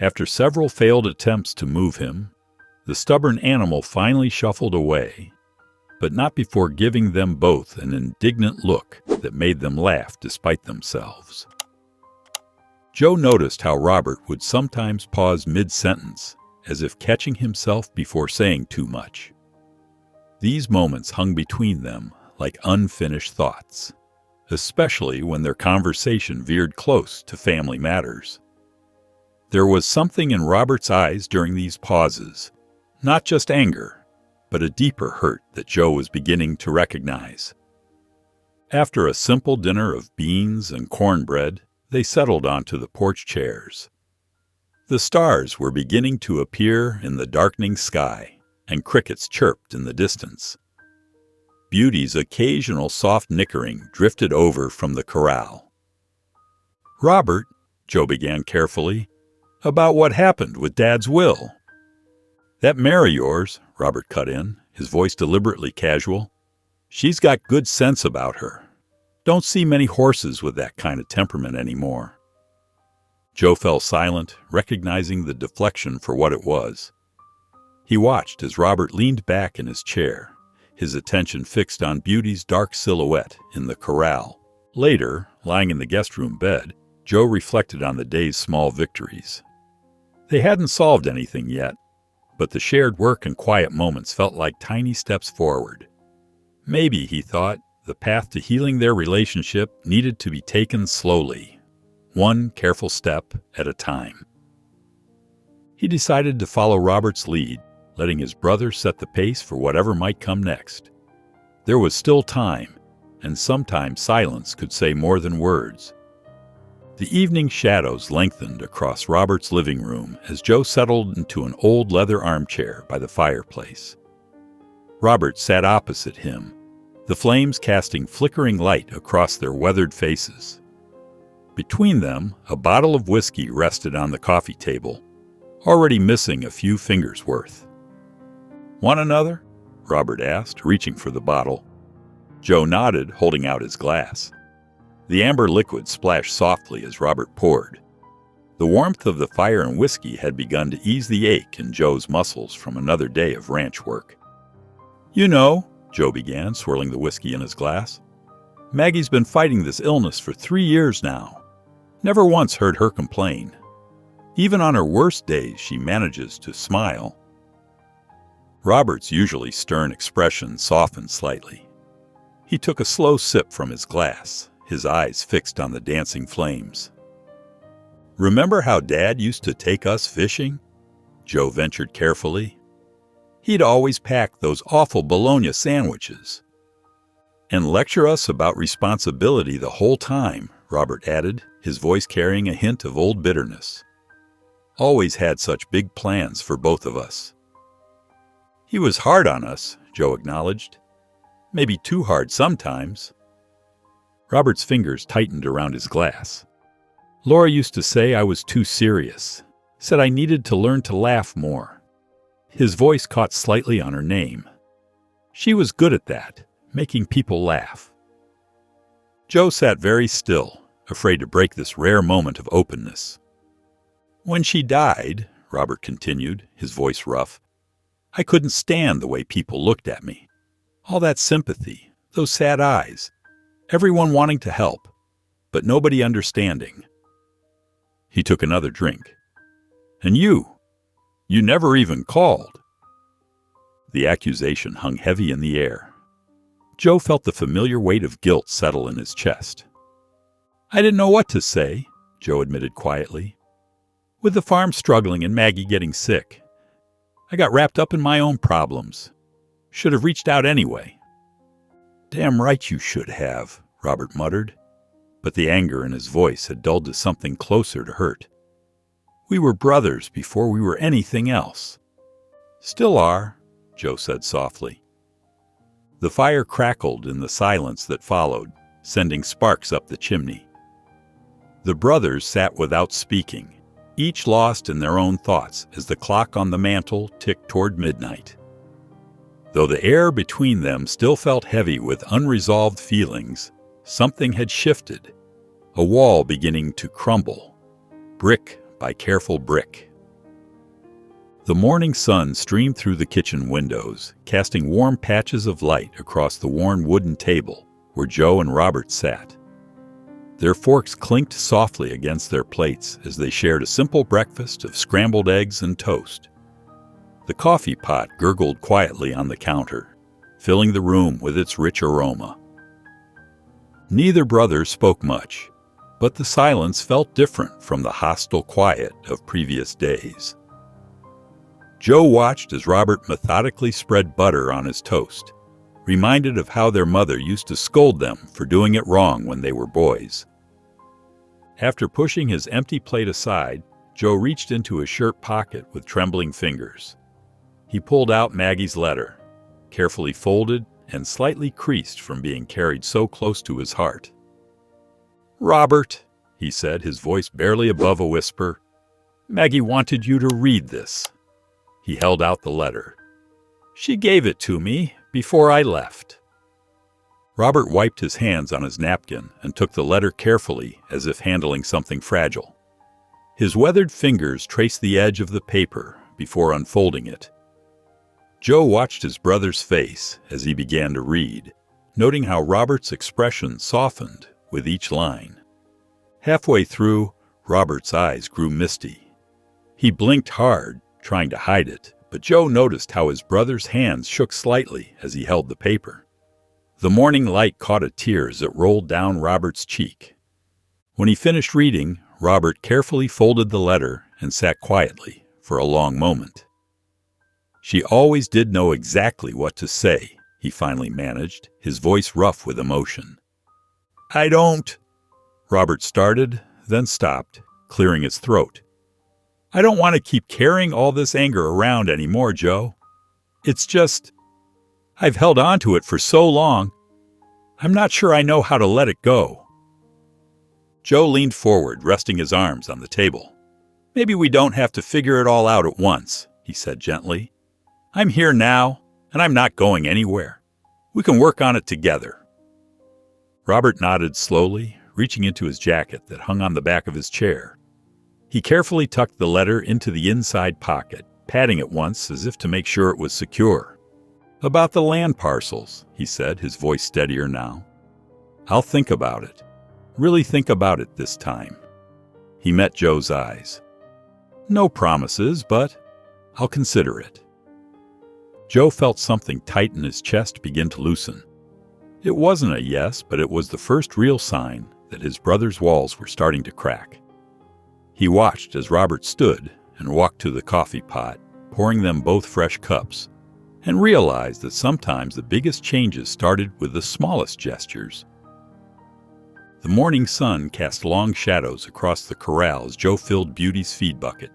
After several failed attempts to move him, the stubborn animal finally shuffled away, but not before giving them both an indignant look that made them laugh despite themselves. Joe noticed how Robert would sometimes pause mid-sentence, as if catching himself before saying too much. These moments hung between them like unfinished thoughts, especially when their conversation veered close to family matters. There was something in Robert's eyes during these pauses, not just anger, but a deeper hurt that Joe was beginning to recognize. After a simple dinner of beans and cornbread, they settled onto the porch chairs. The stars were beginning to appear in the darkening sky, and crickets chirped in the distance. Beauty's occasional soft nickering drifted over from the corral. "Robert," Joe began carefully, "about what happened with Dad's will." "That mare of yours," Robert cut in, his voice deliberately casual, "she's got good sense about her. Don't see many horses with that kind of temperament anymore." Joe fell silent, recognizing the deflection for what it was. He watched as Robert leaned back in his chair, his attention fixed on Beauty's dark silhouette in the corral. Later, lying in the guest room bed, Joe reflected on the day's small victories. They hadn't solved anything yet, but the shared work and quiet moments felt like tiny steps forward. Maybe, he thought, the path to healing their relationship needed to be taken slowly, one careful step at a time. He decided to follow Robert's lead, letting his brother set the pace for whatever might come next. There was still time, and sometimes silence could say more than words. The evening shadows lengthened across Robert's living room as Joe settled into an old leather armchair by the fireplace. Robert sat opposite him, the flames casting flickering light across their weathered faces. Between them, a bottle of whiskey rested on the coffee table, already missing a few fingers' worth. "Want another?" Robert asked, reaching for the bottle. Joe nodded, holding out his glass. The amber liquid splashed softly as Robert poured. The warmth of the fire and whiskey had begun to ease the ache in Joe's muscles from another day of ranch work. "You know," Joe began, swirling the whiskey in his glass, "Maggie's been fighting this illness for 3 years now. Never once heard her complain. Even on her worst days, she manages to smile." Robert's usually stern expression softened slightly. He took a slow sip from his glass, his eyes fixed on the dancing flames. "Remember how Dad used to take us fishing?" Joe ventured carefully. "He'd always pack those awful bologna sandwiches." "And lecture us about responsibility the whole time," Robert added, his voice carrying a hint of old bitterness. "Always had such big plans for both of us." "He was hard on us," Joe acknowledged. "Maybe too hard sometimes." Robert's fingers tightened around his glass. "Laura used to say I was too serious, said I needed to learn to laugh more." His voice caught slightly on her name. "She was good at that, making people laugh." Joe sat very still, afraid to break this rare moment of openness. "When she died," Robert continued, his voice rough, "I couldn't stand the way people looked at me. All that sympathy, those sad eyes, everyone wanting to help, but nobody understanding." He took another drink. "And you never even called." The accusation hung heavy in the air. Joe felt the familiar weight of guilt settle in his chest. "I didn't know what to say," Joe admitted quietly. "With the farm struggling and Maggie getting sick, I got wrapped up in my own problems. Should have reached out anyway." "Damn right you should have," Robert muttered, but the anger in his voice had dulled to something closer to hurt. "We were brothers before we were anything else." "Still are," Joe said softly. The fire crackled in the silence that followed, sending sparks up the chimney. The brothers sat without speaking, each lost in their own thoughts as the clock on the mantel ticked toward midnight. Though the air between them still felt heavy with unresolved feelings, something had shifted, a wall beginning to crumble, brick by careful brick. The morning sun streamed through the kitchen windows, casting warm patches of light across the worn wooden table where Joe and Robert sat. Their forks clinked softly against their plates as they shared a simple breakfast of scrambled eggs and toast. The coffee pot gurgled quietly on the counter, filling the room with its rich aroma. Neither brother spoke much, but the silence felt different from the hostile quiet of previous days. Joe watched as Robert methodically spread butter on his toast, reminded of how their mother used to scold them for doing it wrong when they were boys. After pushing his empty plate aside, Joe reached into his shirt pocket with trembling fingers. He pulled out Maggie's letter, carefully folded and slightly creased from being carried so close to his heart. "Robert," he said, his voice barely above a whisper, "Maggie wanted you to read this." He held out the letter. "She gave it to me before I left." Robert wiped his hands on his napkin and took the letter carefully as if handling something fragile. His weathered fingers traced the edge of the paper before unfolding it. Joe watched his brother's face as he began to read, noting how Robert's expression softened with each line. Halfway through, Robert's eyes grew misty. He blinked hard, trying to hide it, but Joe noticed how his brother's hands shook slightly as he held the paper. The morning light caught a tear as it rolled down Robert's cheek. When he finished reading, Robert carefully folded the letter and sat quietly for a long moment. "She always did know exactly what to say," he finally managed, his voice rough with emotion. "I don't—" Robert started, then stopped, clearing his throat. "I don't want to keep carrying all this anger around anymore, Joe. It's just, I've held on to it for so long. I'm not sure I know how to let it go." Joe leaned forward, resting his arms on the table. "Maybe we don't have to figure it all out at once," he said gently. "I'm here now, and I'm not going anywhere. We can work on it together." Robert nodded slowly, reaching into his jacket that hung on the back of his chair. He carefully tucked the letter into the inside pocket, patting it once as if to make sure it was secure. "About the land parcels," he said, his voice steadier now. "I'll think about it. Really think about it this time." He met Joe's eyes. "No promises, but I'll consider it." Joe felt something tight in his chest begin to loosen. It wasn't a yes, but it was the first real sign that his brother's walls were starting to crack. He watched as Robert stood and walked to the coffee pot, pouring them both fresh cups, and realized that sometimes the biggest changes started with the smallest gestures. The morning sun cast long shadows across the corral as Joe filled Beauty's feed bucket.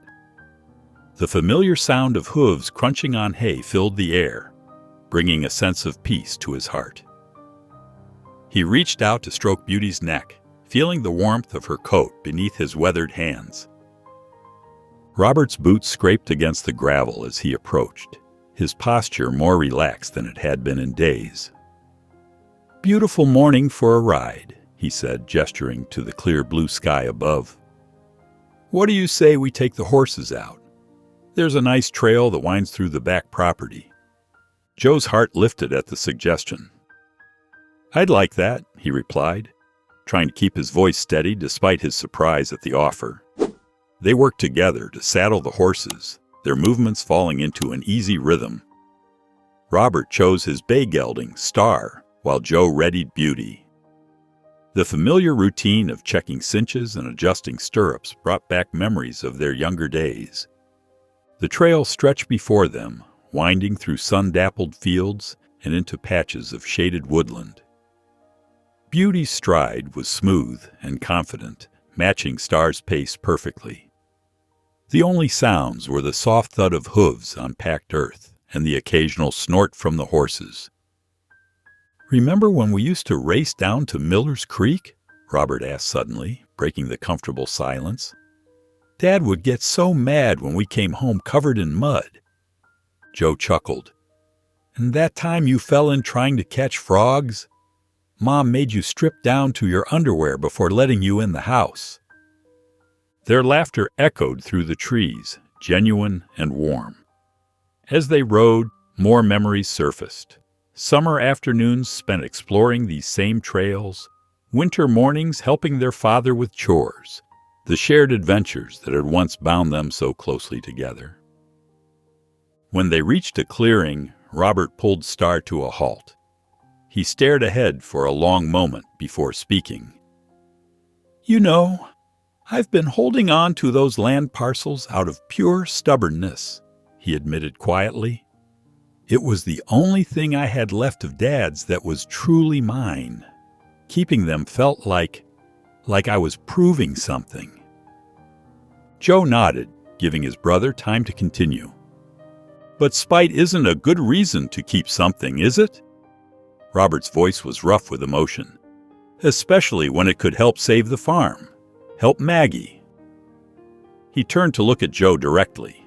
The familiar sound of hooves crunching on hay filled the air, bringing a sense of peace to his heart. He reached out to stroke Beauty's neck, feeling the warmth of her coat beneath his weathered hands. Robert's boots scraped against the gravel as he approached, his posture more relaxed than it had been in days. "Beautiful morning for a ride," he said, gesturing to the clear blue sky above. "What do you say we take the horses out? There's a nice trail that winds through the back property." Joe's heart lifted at the suggestion. "I'd like that," he replied, trying to keep his voice steady despite his surprise at the offer. They worked together to saddle the horses, their movements falling into an easy rhythm. Robert chose his bay gelding, Star, while Joe readied Beauty. The familiar routine of checking cinches and adjusting stirrups brought back memories of their younger days. The trail stretched before them, winding through sun-dappled fields and into patches of shaded woodland. Beauty's stride was smooth and confident, matching Star's pace perfectly. The only sounds were the soft thud of hooves on packed earth and the occasional snort from the horses. "Remember when we used to race down to Miller's Creek?" Robert asked suddenly, breaking the comfortable silence. "Dad would get so mad when we came home covered in mud." Joe chuckled. "And that time you fell in trying to catch frogs? Mom made you strip down to your underwear before letting you in the house." Their laughter echoed through the trees, genuine and warm. As they rode, more memories surfaced. Summer afternoons spent exploring these same trails, winter mornings helping their father with chores, the shared adventures that had once bound them so closely together. When they reached a clearing, Robert pulled Star to a halt. He stared ahead for a long moment before speaking. "You know, I've been holding on to those land parcels out of pure stubbornness," he admitted quietly. It was the only thing I had left of Dad's that was truly mine. Keeping them felt like I was proving something. Joe nodded, giving his brother time to continue. But spite isn't a good reason to keep something, is it? Robert's voice was rough with emotion, especially when it could help save the farm, help Maggie. He turned to look at Joe directly.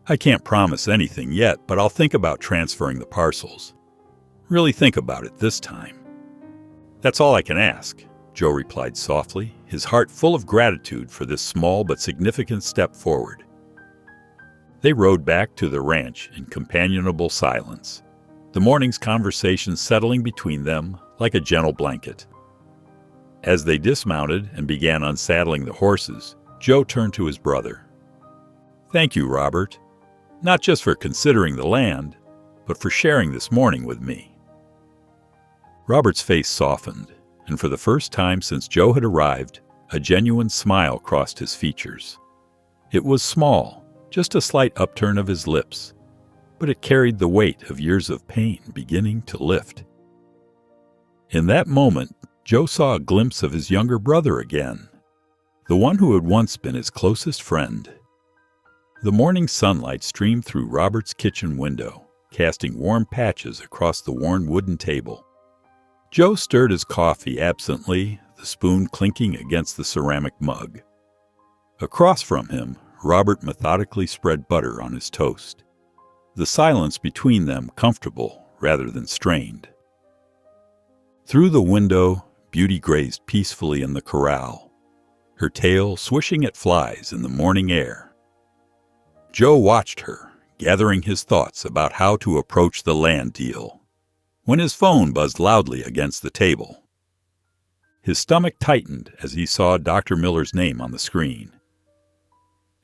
I can't promise anything yet, but I'll think about transferring the parcels. Really think about it this time. That's all I can ask, Joe replied softly, his heart full of gratitude for this small but significant step forward. They rode back to the ranch in companionable silence, the morning's conversation settling between them like a gentle blanket. As they dismounted and began unsaddling the horses, Joe turned to his brother. Thank you, Robert, not just for considering the land, but for sharing this morning with me. Robert's face softened, and for the first time since Joe had arrived, a genuine smile crossed his features. It was small, just a slight upturn of his lips, but it carried the weight of years of pain beginning to lift. In that moment, Joe saw a glimpse of his younger brother again, the one who had once been his closest friend. The morning sunlight streamed through Robert's kitchen window, casting warm patches across the worn wooden table. Joe stirred his coffee absently, the spoon clinking against the ceramic mug. Across from him, Robert methodically spread butter on his toast, the silence between them comfortable rather than strained. Through the window, Beauty grazed peacefully in the corral, her tail swishing at flies in the morning air. Joe watched her, gathering his thoughts about how to approach the land deal, when his phone buzzed loudly against the table. His stomach tightened as he saw Dr. Miller's name on the screen.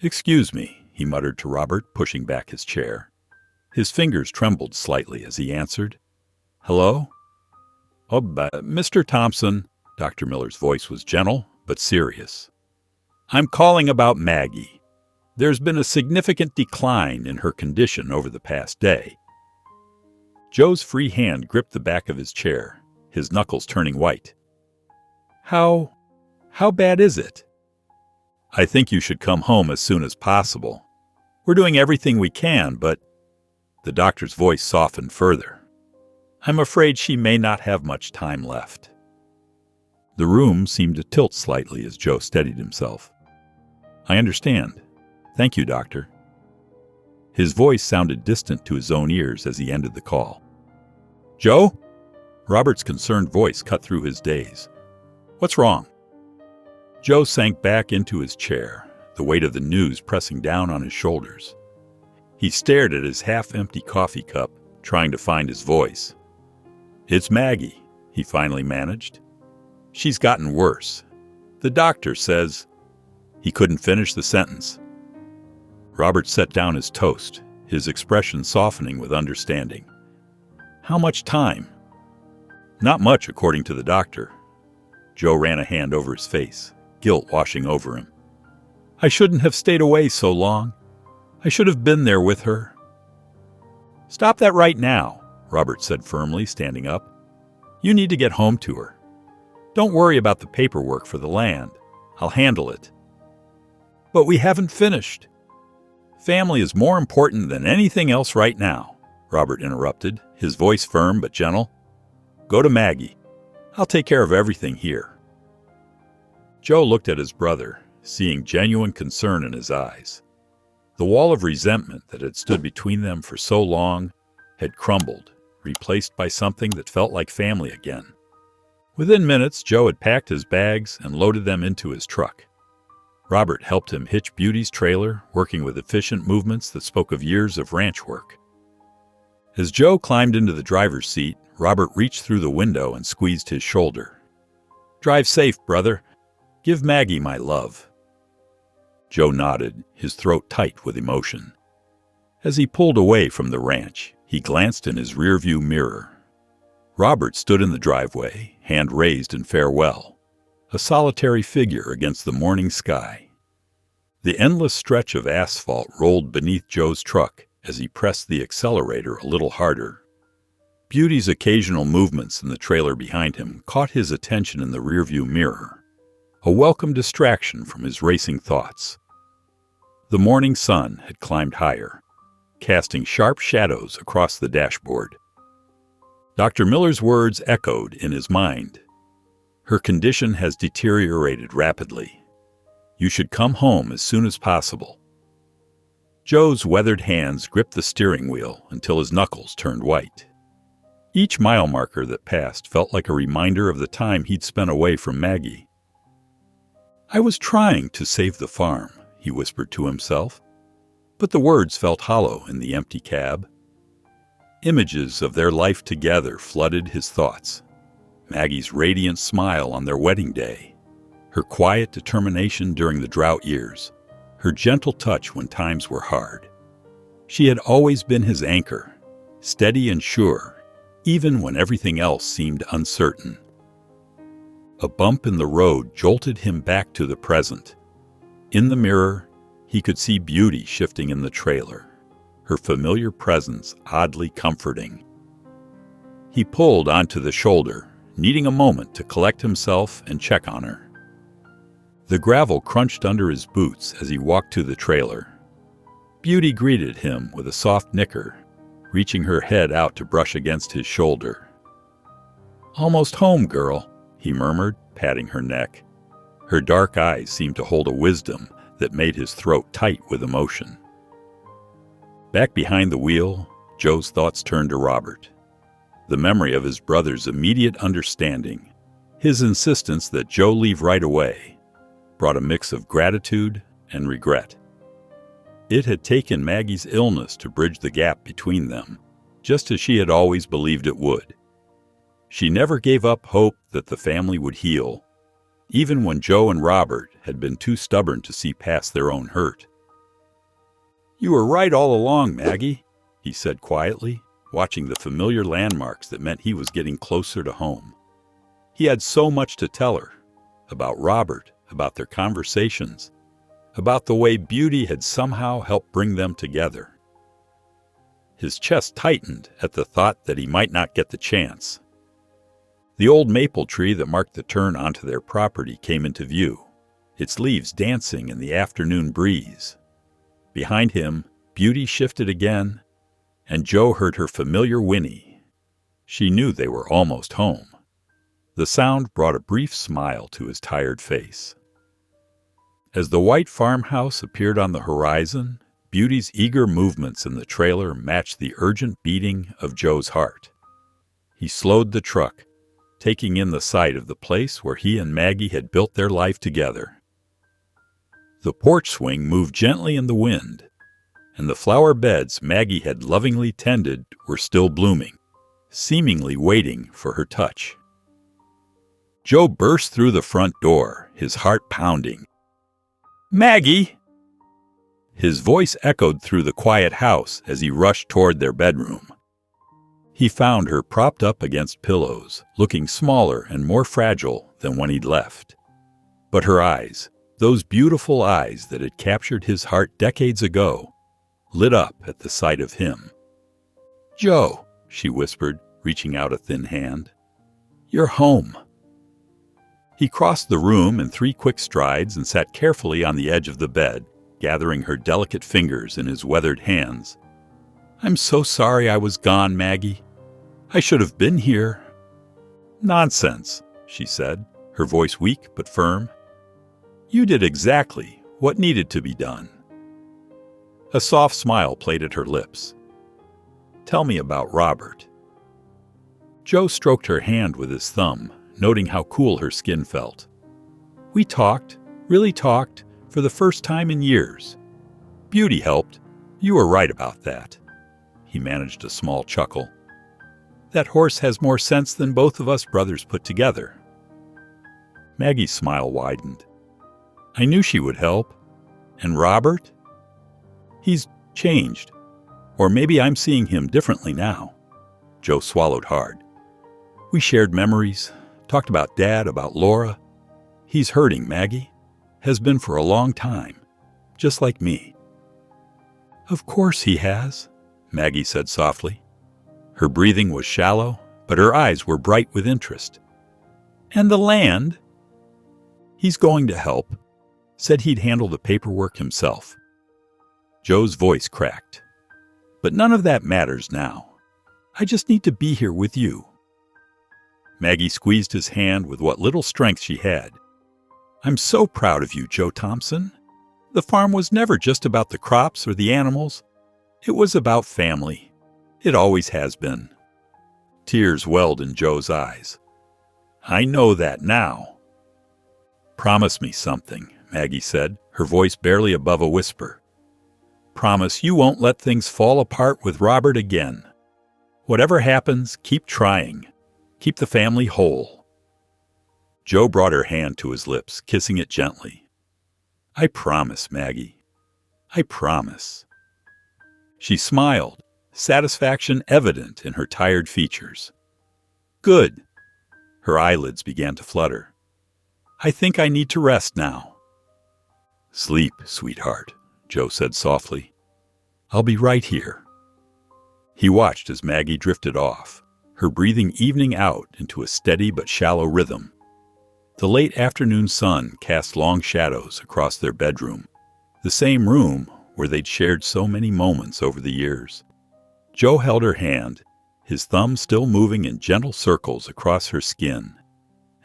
"Excuse me," he muttered to Robert, pushing back his chair. His fingers trembled slightly as he answered. "Hello?" "Oh, Mr. Thompson," Dr. Miller's voice was gentle but serious. "I'm calling about Maggie. There's been a significant decline in her condition over the past day." Joe's free hand gripped the back of his chair, his knuckles turning white. How bad is it?" "I think you should come home as soon as possible. We're doing everything we can, but—" The doctor's voice softened further. "I'm afraid she may not have much time left." The room seemed to tilt slightly as Joe steadied himself. "I understand. Thank you, doctor." His voice sounded distant to his own ears as he ended the call. "Joe?" Robert's concerned voice cut through his daze. "What's wrong?" Joe sank back into his chair, the weight of the news pressing down on his shoulders. He stared at his half-empty coffee cup, trying to find his voice. "It's Maggie," he finally managed. "She's gotten worse. The doctor says—" He couldn't finish the sentence. Robert set down his toast, his expression softening with understanding. "How much time?" "Not much, according to the doctor." Joe ran a hand over his face, guilt washing over him. "I shouldn't have stayed away so long. I should have been there with her." "Stop that right now," Robert said firmly, standing up. "You need to get home to her. Don't worry about the paperwork for the land. I'll handle it." "But we haven't finished." "Family is more important than anything else right now," Robert interrupted, his voice firm but gentle. "Go to Maggie. I'll take care of everything here." Joe looked at his brother, seeing genuine concern in his eyes. The wall of resentment that had stood between them for so long had crumbled, replaced by something that felt like family again. Within minutes, Joe had packed his bags and loaded them into his truck. Robert helped him hitch Beauty's trailer, working with efficient movements that spoke of years of ranch work. As Joe climbed into the driver's seat, Robert reached through the window and squeezed his shoulder. "Drive safe, brother. Give Maggie my love." Joe nodded, his throat tight with emotion. As he pulled away from the ranch, he glanced in his rearview mirror. Robert stood in the driveway, hand raised in farewell, a solitary figure against the morning sky. The endless stretch of asphalt rolled beneath Joe's truck as he pressed the accelerator a little harder. Beauty's occasional movements in the trailer behind him caught his attention in the rearview mirror, a welcome distraction from his racing thoughts. The morning sun had climbed higher, casting sharp shadows across the dashboard. Dr. Miller's words echoed in his mind. Her condition has deteriorated rapidly. You should come home as soon as possible. Joe's weathered hands gripped the steering wheel until his knuckles turned white. Each mile marker that passed felt like a reminder of the time he'd spent away from Maggie. I was trying to save the farm, he whispered to himself, but the words felt hollow in the empty cab. Images of their life together flooded his thoughts. Maggie's radiant smile on their wedding day, her quiet determination during the drought years, her gentle touch when times were hard. She had always been his anchor, steady and sure, even when everything else seemed uncertain. A bump in the road jolted him back to the present. In the mirror, he could see Beauty shifting in the trailer, her familiar presence oddly comforting. He pulled onto the shoulder, needing a moment to collect himself and check on her. The gravel crunched under his boots as he walked to the trailer. Beauty greeted him with a soft nicker, reaching her head out to brush against his shoulder. "Almost home, girl," he murmured, patting her neck. Her dark eyes seemed to hold a wisdom that made his throat tight with emotion. Back behind the wheel, Joe's thoughts turned to Robert. The memory of his brother's immediate understanding, his insistence that Joe leave right away, brought a mix of gratitude and regret. It had taken Maggie's illness to bridge the gap between them, just as she had always believed it would. She never gave up hope that the family would heal, even when Joe and Robert had been too stubborn to see past their own hurt. "You were right all along, Maggie," he said quietly, watching the familiar landmarks that meant he was getting closer to home. He had so much to tell her, about Robert, about their conversations, about the way Beauty had somehow helped bring them together. His chest tightened at the thought that he might not get the chance. The old maple tree that marked the turn onto their property came into view, its leaves dancing in the afternoon breeze. Behind him, Beauty shifted again, and Joe heard her familiar whinny. She knew they were almost home. The sound brought a brief smile to his tired face. As the white farmhouse appeared on the horizon, Beauty's eager movements in the trailer matched the urgent beating of Joe's heart. He slowed the truck, taking in the sight of the place where he and Maggie had built their life together. The porch swing moved gently in the wind, and the flower beds Maggie had lovingly tended were still blooming, seemingly waiting for her touch. Joe burst through the front door, his heart pounding. "Maggie!" His voice echoed through the quiet house as he rushed toward their bedroom. He found her propped up against pillows, looking smaller and more fragile than when he'd left. But her eyes, those beautiful eyes that had captured his heart decades ago, lit up at the sight of him. "Joe," she whispered, reaching out a thin hand. "You're home." He crossed the room in 3 quick strides and sat carefully on the edge of the bed, gathering her delicate fingers in his weathered hands. "I'm so sorry I was gone, Maggie. I should have been here." "Nonsense," she said, her voice weak but firm. "You did exactly what needed to be done." A soft smile played at her lips. "Tell me about Robert." Joe stroked her hand with his thumb, noting how cool her skin felt. "We talked, really talked, for the first time in years. Beauty helped. You were right about that." He managed a small chuckle. "That horse has more sense than both of us brothers put together." Maggie's smile widened. "I knew she would help. And Robert? He's changed. Or maybe I'm seeing him differently now." Joe swallowed hard. "We shared memories, talked about Dad, about Laura. He's hurting, Maggie. Has been for a long time. just like me." "Of course he has," Maggie said softly. Her breathing was shallow, but her eyes were bright with interest. "And the land?" "He's going to help. Said he'd handle the paperwork himself." Joe's voice cracked. "But none of that matters now. I just need to be here with you." Maggie squeezed his hand with what little strength she had. "I'm so proud of you, Joe Thompson. The farm was never just about the crops or the animals. It was about family. It always has been." Tears welled in Joe's eyes. "I know that now." "Promise me something," Maggie said, her voice barely above a whisper. "Promise you won't let things fall apart with Robert again. Whatever happens, keep trying. Keep the family whole." Joe brought her hand to his lips, kissing it gently. "I promise, Maggie. I promise." She smiled, satisfaction evident in her tired features. "Good." Her eyelids began to flutter. "I think I need to rest now." "Sleep, sweetheart," Joe said softly. "I'll be right here." He watched as Maggie drifted off, her breathing evening out into a steady but shallow rhythm. The late afternoon sun cast long shadows across their bedroom, the same room where they'd shared so many moments over the years. Joe held her hand, his thumb still moving in gentle circles across her skin,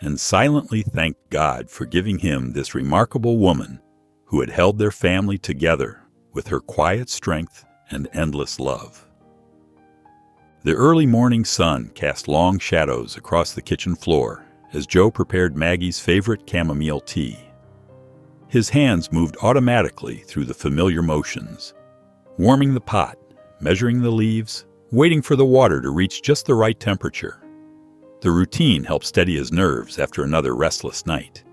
and silently thanked God for giving him this remarkable woman who had held their family together with her quiet strength and endless love. The early morning sun cast long shadows across the kitchen floor as Joe prepared Maggie's favorite chamomile tea. His hands moved automatically through the familiar motions, warming the pot, measuring the leaves, waiting for the water to reach just the right temperature. The routine helped steady his nerves after another restless night.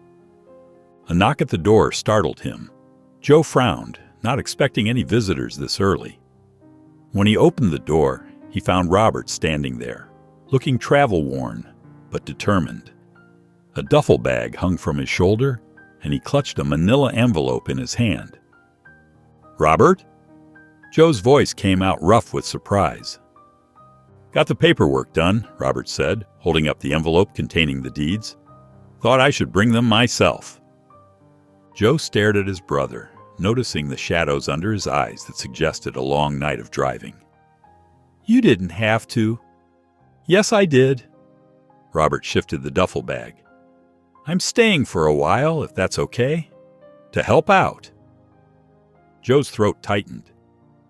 A knock at the door startled him. Joe frowned, not expecting any visitors this early. When he opened the door, he found Robert standing there, looking travel-worn but determined. A duffel bag hung from his shoulder, and he clutched a manila envelope in his hand. "Robert?" Joe's voice came out rough with surprise. "Got the paperwork done," Robert said, holding up the envelope containing the deeds. "Thought I should bring them myself." Joe stared at his brother, noticing the shadows under his eyes that suggested a long night of driving. "You didn't have to." "Yes, I did." Robert shifted the duffel bag. "I'm staying for a while, if that's okay. To help out." Joe's throat tightened.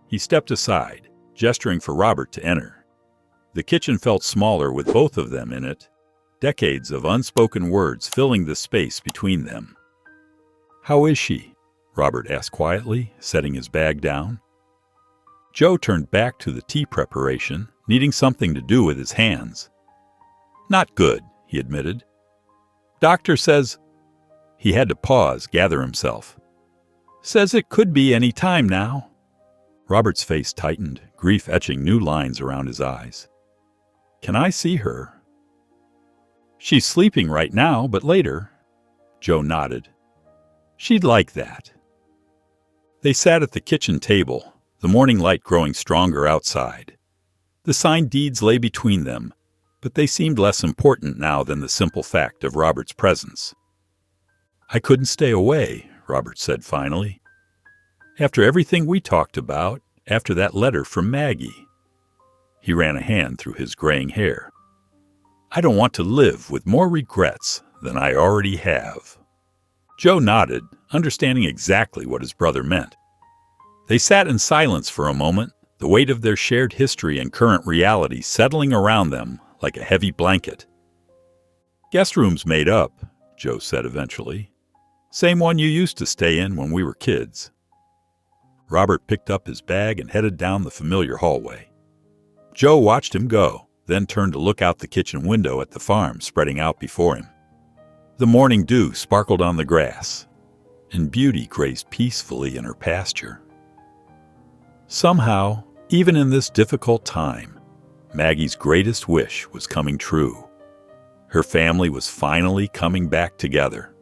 He stepped aside, gesturing for Robert to enter. The kitchen felt smaller with both of them in it, decades of unspoken words filling the space between them. "How is she?" Robert asked quietly, setting his bag down. Joe turned back to the tea preparation, needing something to do with his hands. "Not good," he admitted. "Doctor says—" He had to pause, gather himself. "Says it could be any time now." Robert's face tightened, grief etching new lines around his eyes. "Can I see her?" "She's sleeping right now, but later." Joe nodded. "She'd like that." They sat at the kitchen table, the morning light growing stronger outside. The signed deeds lay between them, but they seemed less important now than the simple fact of Robert's presence. "I couldn't stay away," Robert said finally. "After everything we talked about, after that letter from Maggie." He ran a hand through his graying hair. "I don't want to live with more regrets than I already have." Joe nodded, understanding exactly what his brother meant. They sat in silence for a moment, the weight of their shared history and current reality settling around them like a heavy blanket. "Guest room's made up," Joe said eventually. "Same one you used to stay in when we were kids." Robert picked up his bag and headed down the familiar hallway. Joe watched him go, then turned to look out the kitchen window at the farm spreading out before him. The morning dew sparkled on the grass, and Beauty grazed peacefully in her pasture. Somehow, even in this difficult time, Maggie's greatest wish was coming true. Her family was finally coming back together.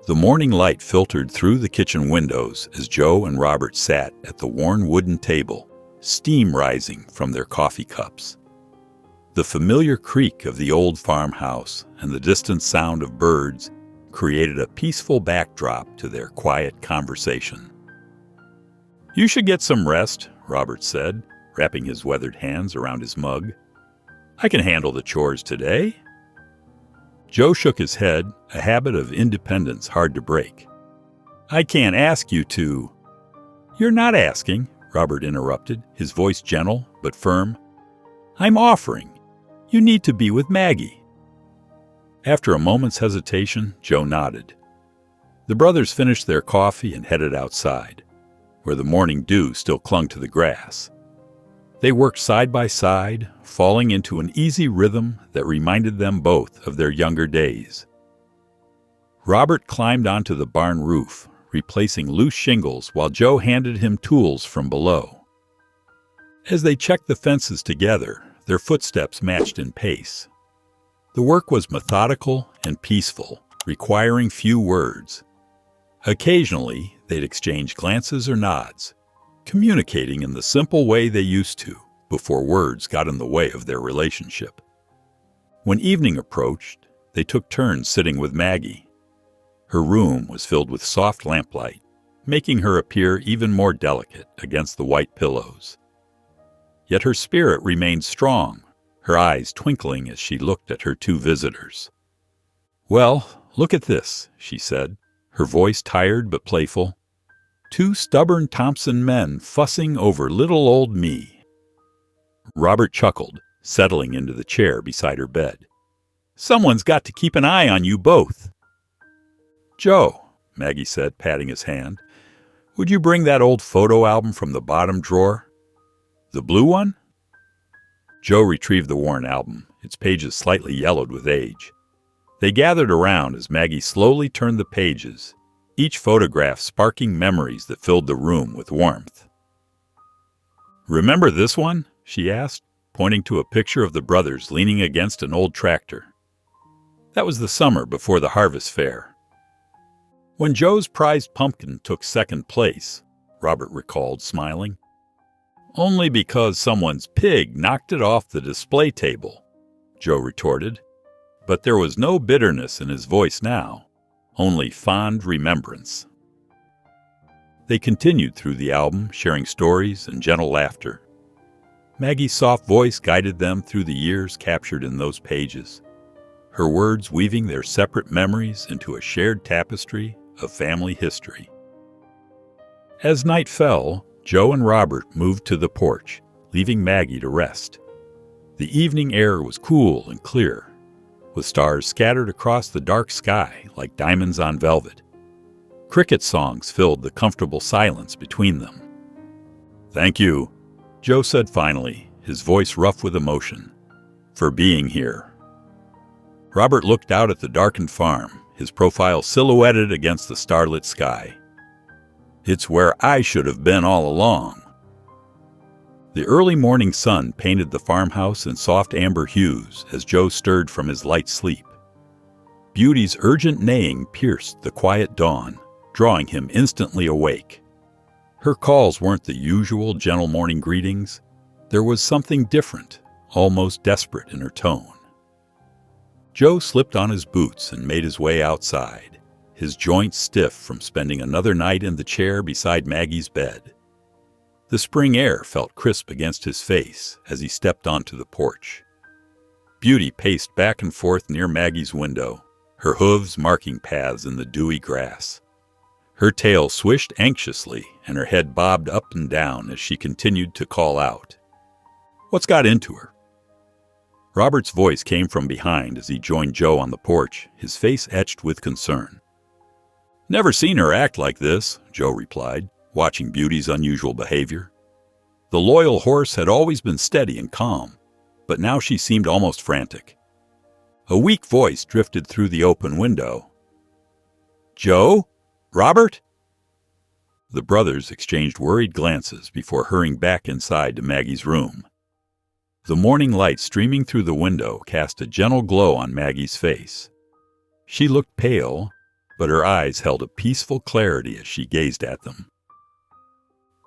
The morning light filtered through the kitchen windows as Joe and Robert sat at the worn wooden table, steam rising from their coffee cups. The familiar creak of the old farmhouse and the distant sound of birds created a peaceful backdrop to their quiet conversation. "You should get some rest," Robert said, wrapping his weathered hands around his mug. "I can handle the chores today." Joe shook his head, a habit of independence hard to break. "I can't ask you to." "You're not asking," Robert interrupted, his voice gentle but firm. "I'm offering. You need to be with Maggie." After a moment's hesitation, Joe nodded. The brothers finished their coffee and headed outside, where the morning dew still clung to the grass. They worked side by side, falling into an easy rhythm that reminded them both of their younger days. Robert climbed onto the barn roof, replacing loose shingles while Joe handed him tools from below. As they checked the fences together, their footsteps matched in pace. The work was methodical and peaceful, requiring few words. Occasionally, they'd exchange glances or nods, communicating in the simple way they used to before words got in the way of their relationship. When evening approached, they took turns sitting with Maggie. Her room was filled with soft lamplight, making her appear even more delicate against the white pillows. Yet her spirit remained strong, her eyes twinkling as she looked at her two visitors. "Well, look at this," she said, her voice tired but playful. "Two stubborn Thompson men fussing over little old me." Robert chuckled, settling into the chair beside her bed. "Someone's got to keep an eye on you both." "Joe," Maggie said, patting his hand, "would you bring that old photo album from the bottom drawer? The blue one?" Joe retrieved the worn album, its pages slightly yellowed with age. They gathered around as Maggie slowly turned the pages, each photograph sparking memories that filled the room with warmth. "Remember this one?" she asked, pointing to a picture of the brothers leaning against an old tractor. "That was the summer before the harvest fair." "When Joe's prized pumpkin took second place," Robert recalled, smiling. "Only because someone's pig knocked it off the display table," Joe retorted. But there was no bitterness in his voice now, only fond remembrance. They continued through the album, sharing stories and gentle laughter. Maggie's soft voice guided them through the years captured in those pages, her words weaving their separate memories into a shared tapestry of family history. As night fell, Joe and Robert moved to the porch, leaving Maggie to rest. The evening air was cool and clear, with stars scattered across the dark sky like diamonds on velvet. Cricket songs filled the comfortable silence between them. "Thank you," Joe said finally, his voice rough with emotion, "for being here." Robert looked out at the darkened farm, his profile silhouetted against the starlit sky. "It's where I should have been all along." The early morning sun painted the farmhouse in soft amber hues as Joe stirred from his light sleep. Beauty's urgent neighing pierced the quiet dawn, drawing him instantly awake. Her calls weren't the usual gentle morning greetings. There was something different, almost desperate in her tone. Joe slipped on his boots and made his way outside, his joints stiff from spending another night in the chair beside Maggie's bed. The spring air felt crisp against his face as he stepped onto the porch. Beauty paced back and forth near Maggie's window, her hooves marking paths in the dewy grass. Her tail swished anxiously and her head bobbed up and down as she continued to call out. "What's got into her?" Robert's voice came from behind as he joined Joe on the porch, his face etched with concern. "Never seen her act like this," Joe replied, watching Beauty's unusual behavior. The loyal horse had always been steady and calm, but now she seemed almost frantic. A weak voice drifted through the open window. "Joe? Robert?" The brothers exchanged worried glances before hurrying back inside to Maggie's room. The morning light streaming through the window cast a gentle glow on Maggie's face. She looked pale, but her eyes held a peaceful clarity as she gazed at them.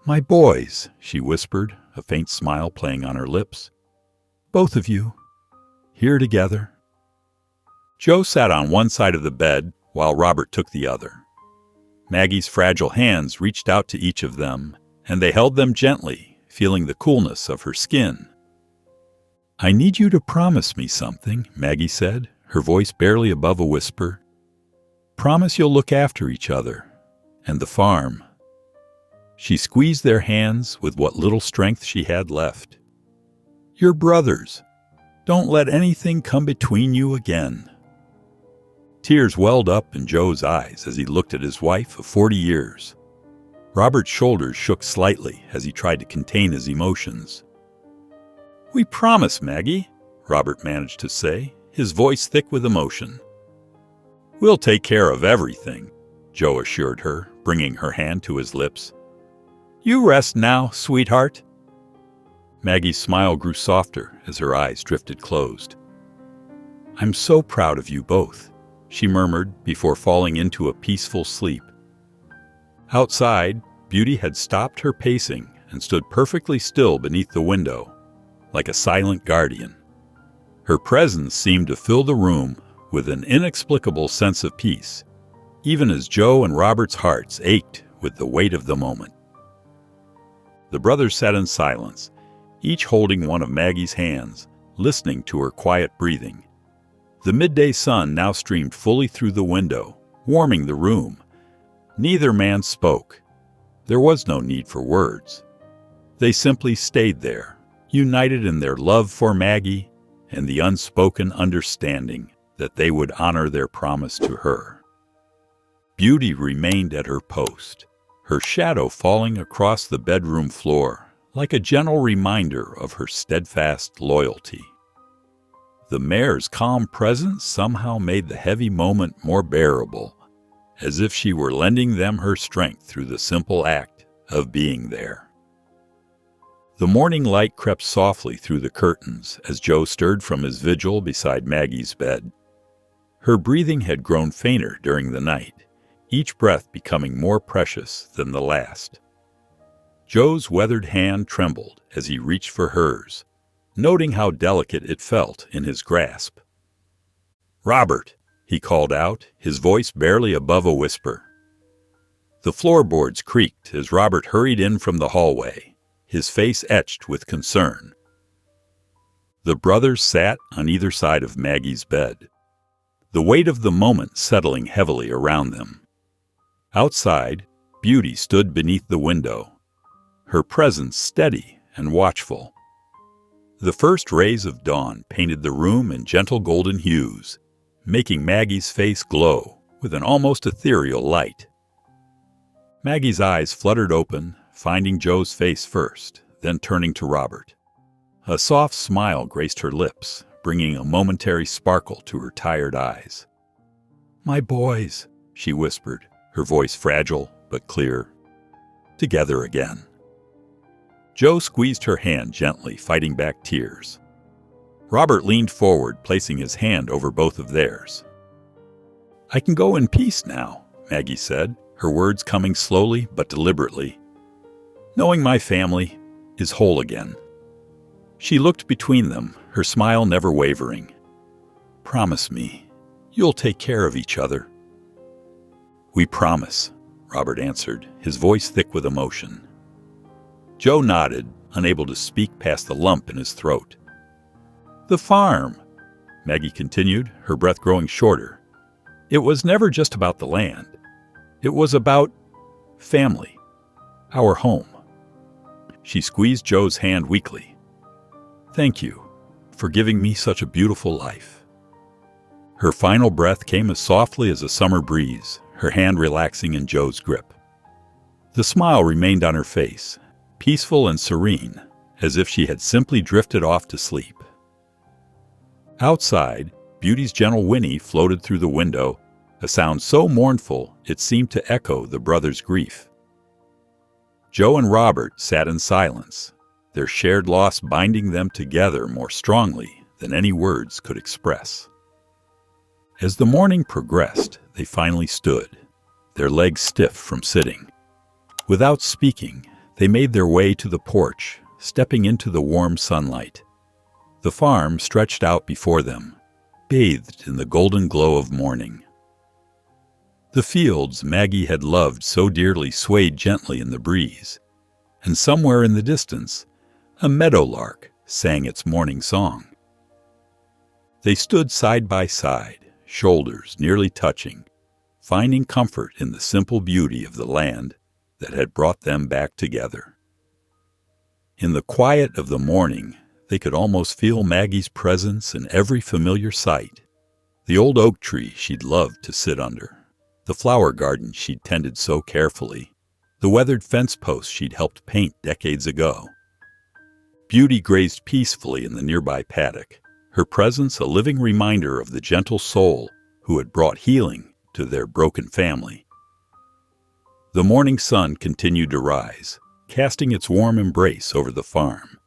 "My boys," she whispered, a faint smile playing on her lips. "Both of you, here together." Joe sat on one side of the bed while Robert took the other. Maggie's fragile hands reached out to each of them, and they held them gently, feeling the coolness of her skin. "I need you to promise me something," Maggie said, her voice barely above a whisper. "Promise you'll look after each other, and the farm." She squeezed their hands with what little strength she had left. "You're brothers. Don't let anything come between you again." Tears welled up in Joe's eyes as he looked at his wife of 40 years. Robert's shoulders shook slightly as he tried to contain his emotions. "We promise, Maggie," Robert managed to say, his voice thick with emotion. "We'll take care of everything," Joe assured her, bringing her hand to his lips. "You rest now, sweetheart." Maggie's smile grew softer as her eyes drifted closed. "I'm so proud of you both," she murmured before falling into a peaceful sleep. Outside, Beauty had stopped her pacing and stood perfectly still beneath the window, like a silent guardian. Her presence seemed to fill the room with an inexplicable sense of peace, even as Joe and Robert's hearts ached with the weight of the moment. The brothers sat in silence, each holding one of Maggie's hands, listening to her quiet breathing. The midday sun now streamed fully through the window, warming the room. Neither man spoke. There was no need for words. They simply stayed there, united in their love for Maggie and the unspoken understanding that they would honor their promise to her. Beauty remained at her post, her shadow falling across the bedroom floor like a gentle reminder of her steadfast loyalty. The mayor's calm presence somehow made the heavy moment more bearable, as if she were lending them her strength through the simple act of being there. The morning light crept softly through the curtains as Joe stirred from his vigil beside Maggie's bed. Her breathing had grown fainter during the night, each breath becoming more precious than the last. Joe's weathered hand trembled as he reached for hers, noting how delicate it felt in his grasp. "Robert," he called out, his voice barely above a whisper. The floorboards creaked as Robert hurried in from the hallway, his face etched with concern. The brothers sat on either side of Maggie's bed, the weight of the moment settling heavily around them. Outside, Beauty stood beneath the window, her presence steady and watchful. The first rays of dawn painted the room in gentle golden hues, making Maggie's face glow with an almost ethereal light. Maggie's eyes fluttered open, finding Joe's face first, then turning to Robert. A soft smile graced her lips, bringing a momentary sparkle to her tired eyes. "My boys," she whispered, her voice fragile but clear. "Together again." Joe squeezed her hand gently, fighting back tears. Robert leaned forward, placing his hand over both of theirs. "I can go in peace now," Maggie said, her words coming slowly but deliberately. "Knowing my family is whole again." She looked between them, her smile never wavering. "Promise me, you'll take care of each other." "We promise," Robert answered, his voice thick with emotion. Joe nodded, unable to speak past the lump in his throat. "The farm," Maggie continued, her breath growing shorter. "It was never just about the land. It was about family, our home." She squeezed Joe's hand weakly. "Thank you for giving me such a beautiful life." Her final breath came as softly as a summer breeze, her hand relaxing in Joe's grip. The smile remained on her face, peaceful and serene, as if she had simply drifted off to sleep. Outside, Beauty's gentle whinny floated through the window, a sound so mournful it seemed to echo the brothers' grief. Joe and Robert sat in silence, their shared loss binding them together more strongly than any words could express. As the morning progressed, they finally stood, their legs stiff from sitting. Without speaking, they made their way to the porch, stepping into the warm sunlight. The farm stretched out before them, bathed in the golden glow of morning. The fields Maggie had loved so dearly swayed gently in the breeze, and somewhere in the distance, a meadowlark sang its morning song. They stood side by side, shoulders nearly touching, finding comfort in the simple beauty of the land that had brought them back together. In the quiet of the morning, they could almost feel Maggie's presence in every familiar sight. The old oak tree she'd loved to sit under, the flower garden she'd tended so carefully, the weathered fence posts she'd helped paint decades ago. Beauty grazed peacefully in the nearby paddock, her presence a living reminder of the gentle soul who had brought healing to their broken family. The morning sun continued to rise, casting its warm embrace over the farm,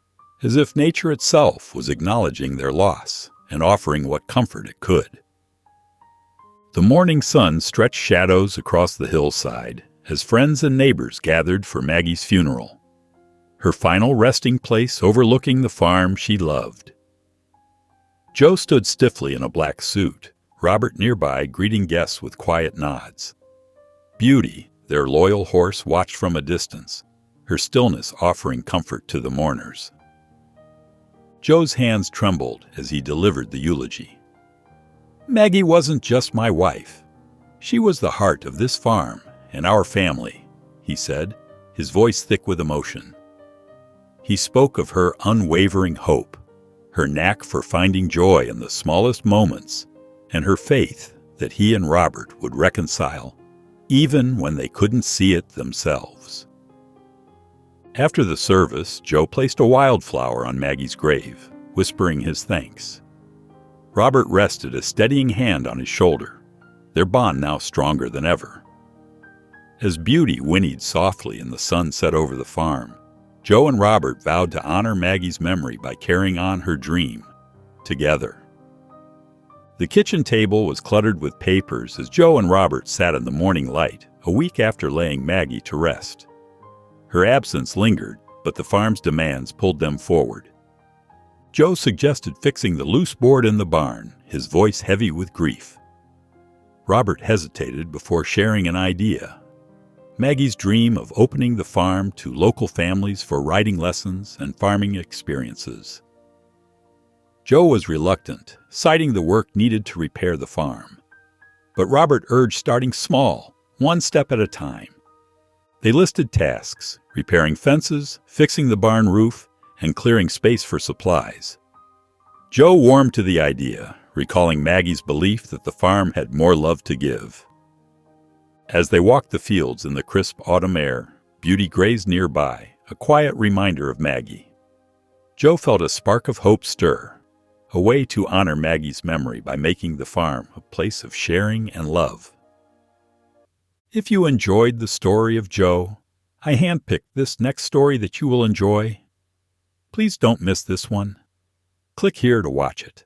as if nature itself was acknowledging their loss and offering what comfort it could. The morning sun stretched shadows across the hillside as friends and neighbors gathered for Maggie's funeral, her final resting place overlooking the farm she loved. Joe stood stiffly in a black suit, Robert nearby greeting guests with quiet nods. Beauty, their loyal horse, watched from a distance, her stillness offering comfort to the mourners. Joe's hands trembled as he delivered the eulogy. "Maggie wasn't just my wife. She was the heart of this farm and our family," he said, his voice thick with emotion. He spoke of her unwavering hope, her knack for finding joy in the smallest moments, and her faith that he and Robert would reconcile, even when they couldn't see it themselves. After the service, Joe placed a wildflower on Maggie's grave, whispering his thanks. Robert rested a steadying hand on his shoulder, their bond now stronger than ever. As Beauty whinnied softly and the sun set over the farm, Joe and Robert vowed to honor Maggie's memory by carrying on her dream, together. The kitchen table was cluttered with papers as Joe and Robert sat in the morning light, a week after laying Maggie to rest. Her absence lingered, but the farm's demands pulled them forward. Joe suggested fixing the loose board in the barn, his voice heavy with grief. Robert hesitated before sharing an idea. Maggie's dream of opening the farm to local families for riding lessons and farming experiences. Joe was reluctant, citing the work needed to repair the farm. But Robert urged starting small, one step at a time. They listed tasks: repairing fences, fixing the barn roof, and clearing space for supplies. Joe warmed to the idea, recalling Maggie's belief that the farm had more love to give. As they walked the fields in the crisp autumn air, Beauty grazed nearby, a quiet reminder of Maggie. Joe felt a spark of hope stir, a way to honor Maggie's memory by making the farm a place of sharing and love. If you enjoyed the story of Joe, I handpicked this next story that you will enjoy. Please don't miss this one. Click here to watch it.